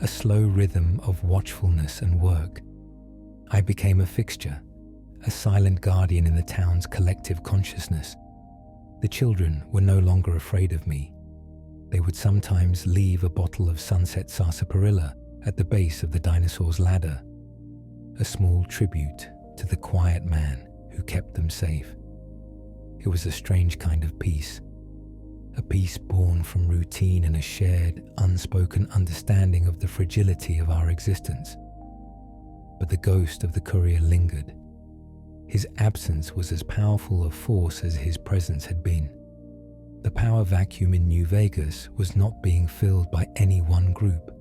a slow rhythm of watchfulness and work. I became a fixture, a silent guardian in the town's collective consciousness. The children were no longer afraid of me. They would sometimes leave a bottle of sunset sarsaparilla at the base of the dinosaur's ladder, a small tribute to the quiet man who kept them safe. It was a strange kind of peace, a peace born from routine and a shared, unspoken understanding of the fragility of our existence. But the ghost of the courier lingered. His absence was as powerful a force as his presence had been. The power vacuum in New Vegas was not being filled by any one group,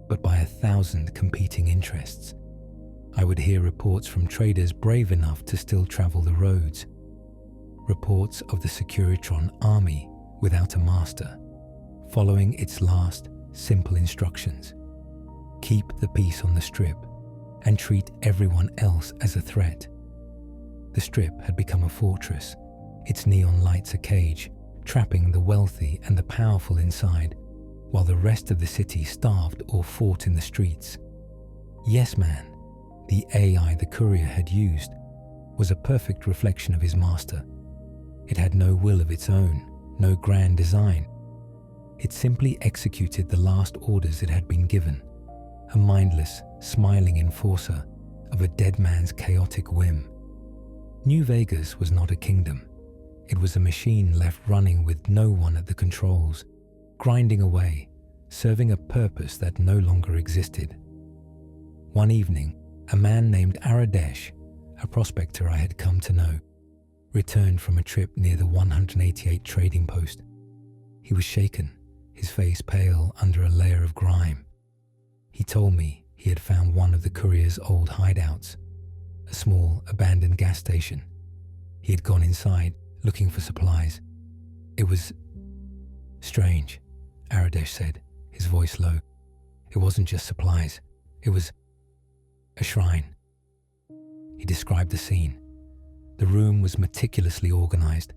but by 1,000 competing interests. I would hear reports from traders brave enough to still travel the roads, reports of the Securitron army without a master, following its last, simple instructions. Keep the peace on the Strip and treat everyone else as a threat. The Strip had become a fortress, its neon lights a cage, trapping the wealthy and the powerful inside, while the rest of the city starved or fought in the streets. Yes Man, the AI the courier had used, was a perfect reflection of his master. It had no will of its own, no grand design. It simply executed the last orders it had been given, a mindless, smiling enforcer of a dead man's chaotic whim. New Vegas was not a kingdom. It was a machine left running with no one at the controls, grinding away, serving a purpose that no longer existed. One evening, a man named Aradesh, a prospector I had come to know, returned from a trip near the 188 trading post. He was shaken, his face pale under a layer of grime. He told me he had found one of the courier's old hideouts, a small, abandoned gas station. He had gone inside, looking for supplies. It was strange, Aradesh said, his voice low. It wasn't just supplies. It was a shrine. He described the scene. The room was meticulously organized.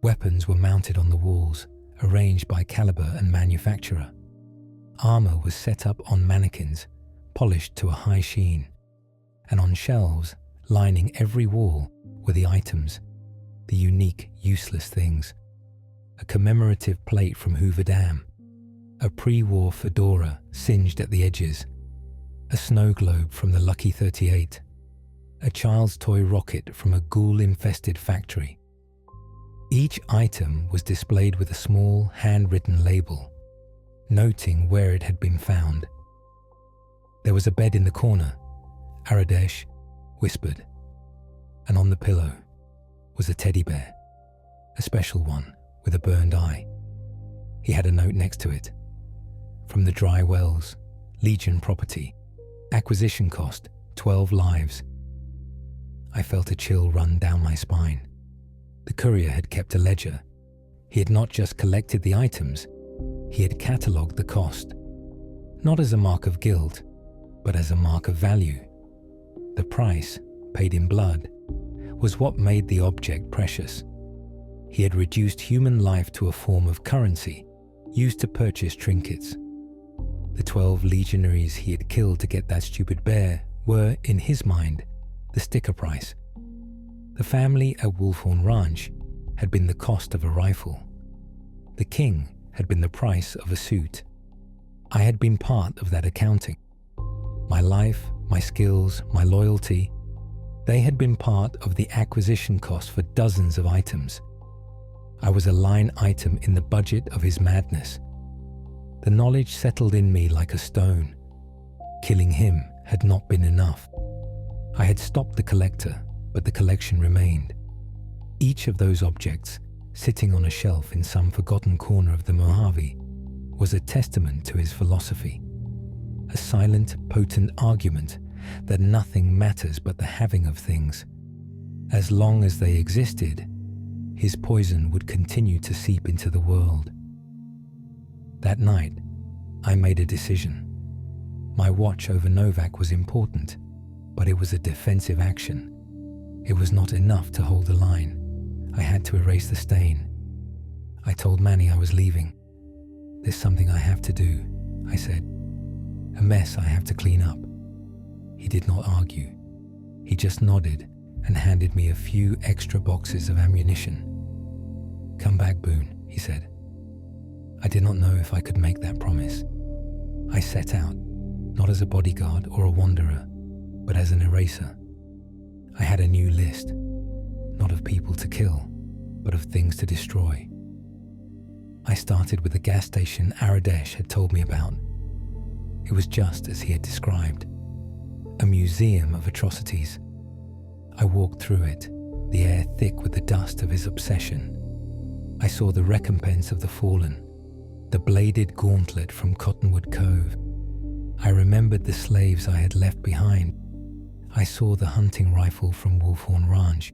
Weapons were mounted on the walls, arranged by caliber and manufacturer. Armor was set up on mannequins, polished to a high sheen. And on shelves, lining every wall, were the items, the unique, useless things. A commemorative plate from Hoover Dam, a pre-war fedora singed at the edges, a snow globe from the Lucky 38, a child's toy rocket from a ghoul-infested factory. Each item was displayed with a small, handwritten label, noting where it had been found. There was a bed in the corner, Aradesh whispered, and on the pillow was a teddy bear, a special one with a burned eye. He had a note next to it. From the dry wells, Legion property, acquisition cost, 12 lives. I felt a chill run down my spine. The courier had kept a ledger. He had not just collected the items, he had catalogued the cost. Not as a mark of guilt, but as a mark of value. The price, paid in blood, was what made the object precious. He had reduced human life to a form of currency, used to purchase trinkets. The 12 legionaries he had killed to get that stupid bear were, in his mind, the sticker price. The family at Wolfhorn Ranch had been the cost of a rifle. The king had been the price of a suit. I had been part of that accounting. My life, my skills, my loyalty, they had been part of the acquisition cost for dozens of items. I was a line item in the budget of his madness. The knowledge settled in me like a stone. Killing him had not been enough. I had stopped the collector, but the collection remained. Each of those objects, sitting on a shelf in some forgotten corner of the Mojave, was a testament to his philosophy, a silent, potent argument that nothing matters but the having of things. As long as they existed, his poison would continue to seep into the world. That night, I made a decision. My watch over Novak was important, but it was a defensive action. It was not enough to hold the line. I had to erase the stain. I told Manny I was leaving. "There's something I have to do," I said. "A mess I have to clean up." He did not argue. He just nodded and handed me a few extra boxes of ammunition. "Come back, Boone," he said. I did not know if I could make that promise. I set out, not as a bodyguard or a wanderer, but as an eraser. I had a new list, not of people to kill, but of things to destroy. I started with the gas station Aradesh had told me about. It was just as he had described, a museum of atrocities. I walked through it, the air thick with the dust of his obsession. I saw the recompense of the fallen, the bladed gauntlet from Cottonwood Cove. I remembered the slaves I had left behind. I saw the hunting rifle from Wolfhorn Ranch.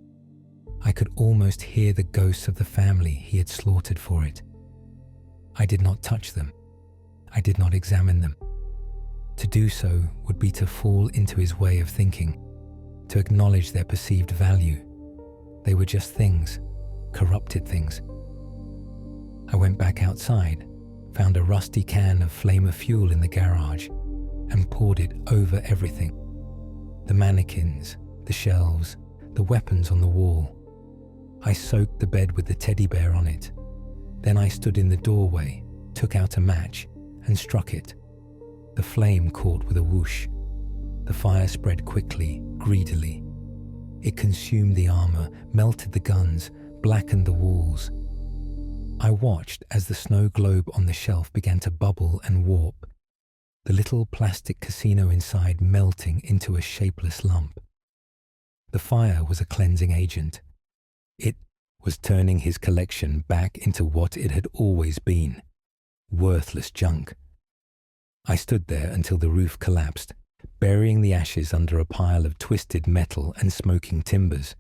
I could almost hear the ghosts of the family he had slaughtered for it. I did not touch them. I did not examine them. To do so would be to fall into his way of thinking, to acknowledge their perceived value. They were just things, corrupted things. I went back outside, found a rusty can of flamer fuel in the garage, and poured it over everything. The mannequins, the shelves, the weapons on the wall. I soaked the bed with the teddy bear on it. Then I stood in the doorway, took out a match, and struck it. The flame caught with a whoosh. The fire spread quickly, greedily. It consumed the armor, melted the guns, blackened the walls. I watched as the snow globe on the shelf began to bubble and warp, the little plastic casino inside melting into a shapeless lump. The fire was a cleansing agent. It was turning his collection back into what it had always been, worthless junk. I stood there until the roof collapsed, burying the ashes under a pile of twisted metal and smoking timbers.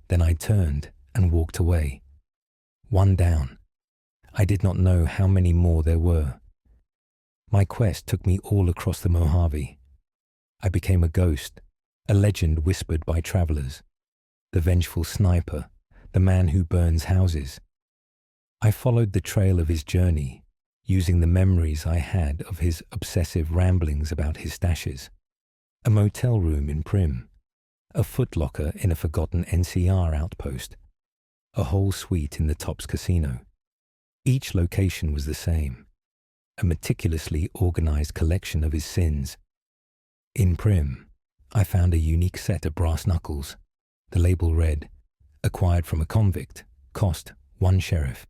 Then I turned and walked away. One down. I did not know how many more there were. My quest took me all across the Mojave. I became a ghost, a legend whispered by travelers, the vengeful sniper, the man who burns houses. I followed the trail of his journey, using the memories I had of his obsessive ramblings about his stashes. A motel room in Prim, a footlocker in a forgotten NCR outpost, a whole suite in the Tops Casino. Each location was the same, a meticulously organized collection of his sins. In Prim, I found a unique set of brass knuckles. The label read, "Acquired from a convict, cost 1 sheriff."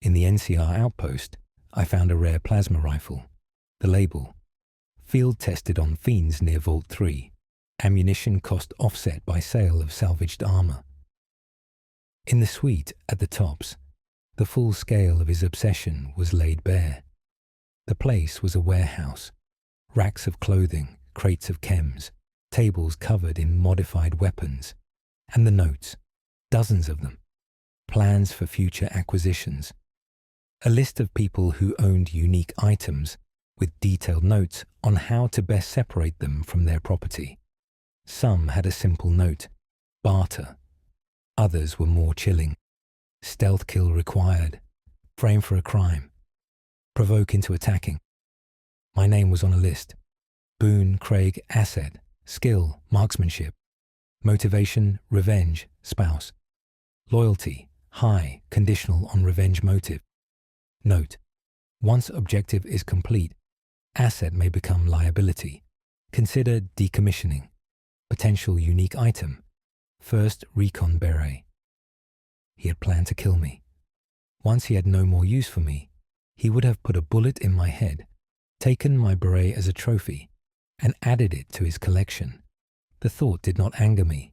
In the NCR outpost, I found a rare plasma rifle. The label, "Field tested on fiends near Vault 3, ammunition cost offset by sale of salvaged armor." In the suite at the Tops, the full scale of his obsession was laid bare. The place was a warehouse, racks of clothing, crates of chems, tables covered in modified weapons, and the notes, dozens of them, plans for future acquisitions, a list of people who owned unique items with detailed notes on how to best separate them from their property. Some had a simple note, barter. Others were more chilling. Stealth kill required. Frame for a crime. Provoke into attacking. My name was on a list. Boone Craig Asset, skill, marksmanship. Motivation, revenge, spouse. Loyalty, high, conditional on revenge motive. Note: once objective is complete, asset may become liability. Consider decommissioning. Potential unique item. First recon beret. He had planned to kill me. Once he had no more use for me, he would have put a bullet in my head, taken my beret as a trophy, and added it to his collection. The thought did not anger me.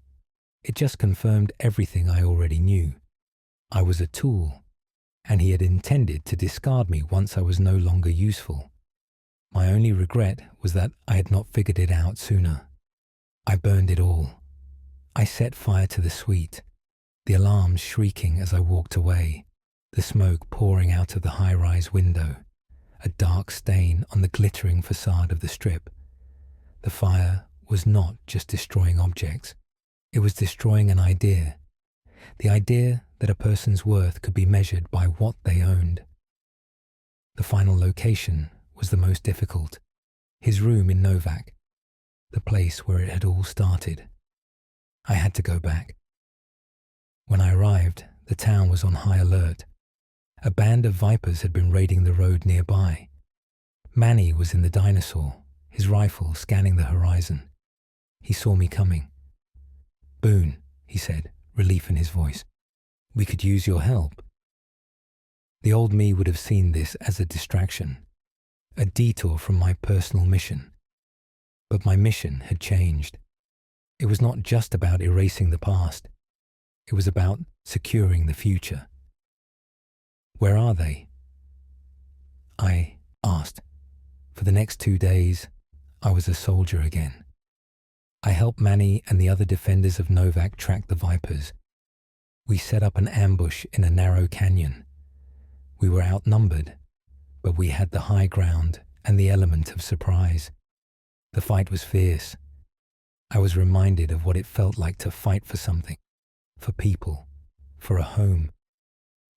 It just confirmed everything I already knew. I was a tool, and he had intended to discard me once I was no longer useful. My only regret was that I had not figured it out sooner. I burned it all. I set fire to the suite, the alarms shrieking as I walked away, the smoke pouring out of the high-rise window, a dark stain on the glittering facade of the strip. The fire was not just destroying objects. It was destroying an idea, the idea that a person's worth could be measured by what they owned. The final location was the most difficult, his room in Novak, the place where it had all started. I had to go back. When I arrived, the town was on high alert. A band of vipers had been raiding the road nearby. Manny was in the dinosaur, his rifle scanning the horizon. He saw me coming. "Boone," he said, relief in his voice. "We could use your help." The old me would have seen this as a distraction, a detour from my personal mission. But my mission had changed. It was not just about erasing the past. It was about securing the future. "Where are they?" I asked. For the next 2 days, I was a soldier again. I helped Manny and the other defenders of Novak track the vipers. We set up an ambush in a narrow canyon. We were outnumbered, but we had the high ground and the element of surprise. The fight was fierce. I was reminded of what it felt like to fight for something, for people, for a home.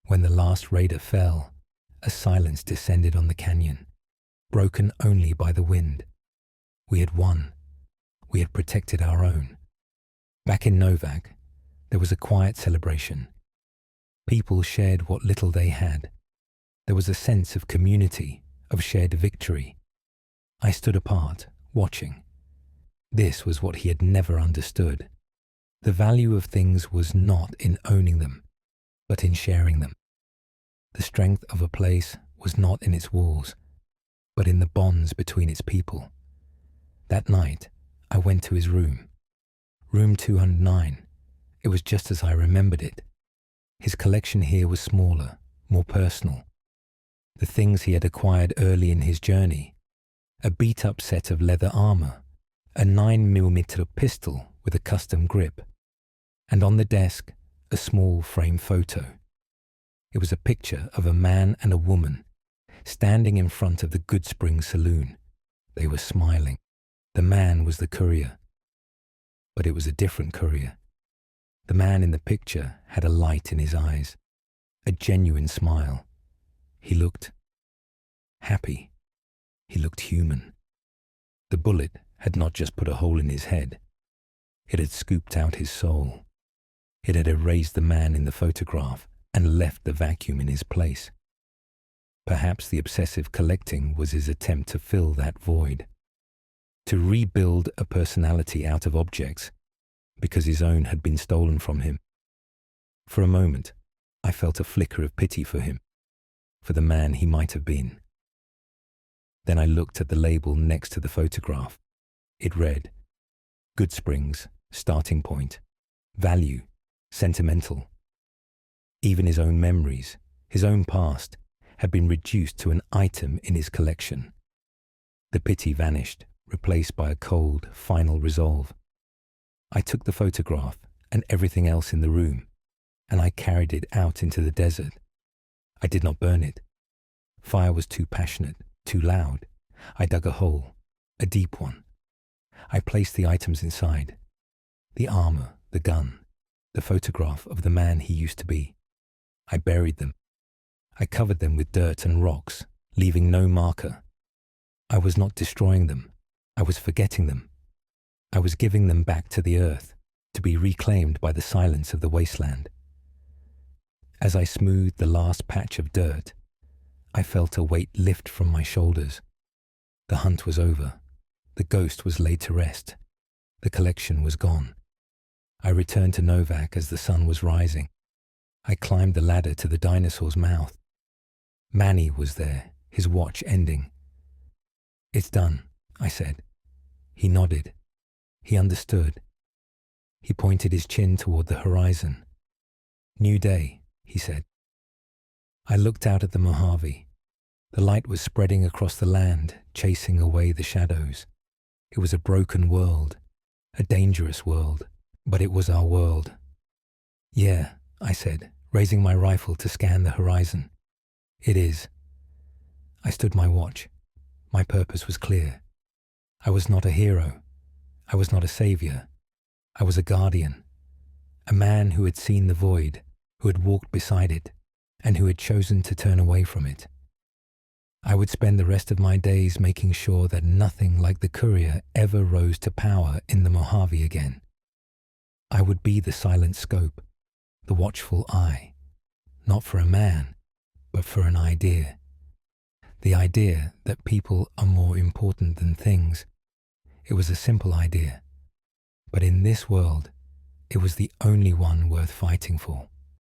When the last raider fell, a silence descended on the canyon, broken only by the wind. We had won. We had protected our own. Back in Novak, there was a quiet celebration. People shared what little they had. There was a sense of community, of shared victory. I stood apart, watching. This was what he had never understood. The value of things was not in owning them, but in sharing them. The strength of a place was not in its walls, but in the bonds between its people. That night, I went to his room. Room 209. It was just as I remembered it. His collection here was smaller, more personal. The things he had acquired early in his journey, a beat-up set of leather armor, a 9mm pistol with a custom grip, and on the desk, a small frame photo. It was a picture of a man and a woman standing in front of the Goodsprings saloon. They were smiling. The man was the courier. But it was a different courier. The man in the picture had a light in his eyes, a genuine smile. He looked happy. He looked human. The bullet had not just put a hole in his head. It had scooped out his soul. It had erased the man in the photograph and left the vacuum in his place. Perhaps the obsessive collecting was his attempt to fill that void, to rebuild a personality out of objects, because his own had been stolen from him. For a moment, I felt a flicker of pity for him, for the man he might have been. Then I looked at the label next to the photograph. It read, Goodsprings, starting point, value, sentimental. Even his own memories, his own past, had been reduced to an item in his collection. The pity vanished, replaced by a cold, final resolve. I took the photograph and everything else in the room, and I carried it out into the desert. I did not burn it. Fire was too passionate, too loud. I dug a hole, a deep one. I placed the items inside. The armor, the gun, the photograph of the man he used to be. I buried them. I covered them with dirt and rocks, leaving no marker. I was not destroying them. I was forgetting them. I was giving them back to the earth, to be reclaimed by the silence of the wasteland. As I smoothed the last patch of dirt, I felt a weight lift from my shoulders. The hunt was over. The ghost was laid to rest. The collection was gone. I returned to Novak as the sun was rising. I climbed the ladder to the dinosaur's mouth. Manny was there, his watch ending. "It's done," I said. He nodded. He understood. He pointed his chin toward the horizon. "New day," he said. I looked out at the Mojave. The light was spreading across the land, chasing away the shadows. It was a broken world, a dangerous world, but it was our world. "Yeah," I said, raising my rifle to scan the horizon. "It is." I stood my watch. My purpose was clear. I was not a hero. I was not a savior. I was a guardian, a man who had seen the void, who had walked beside it, and who had chosen to turn away from it. I would spend the rest of my days making sure that nothing like the Courier ever rose to power in the Mojave again. I would be the silent scope, the watchful eye, not for a man, but for an idea. The idea that people are more important than things. It was a simple idea, but in this world, it was the only one worth fighting for.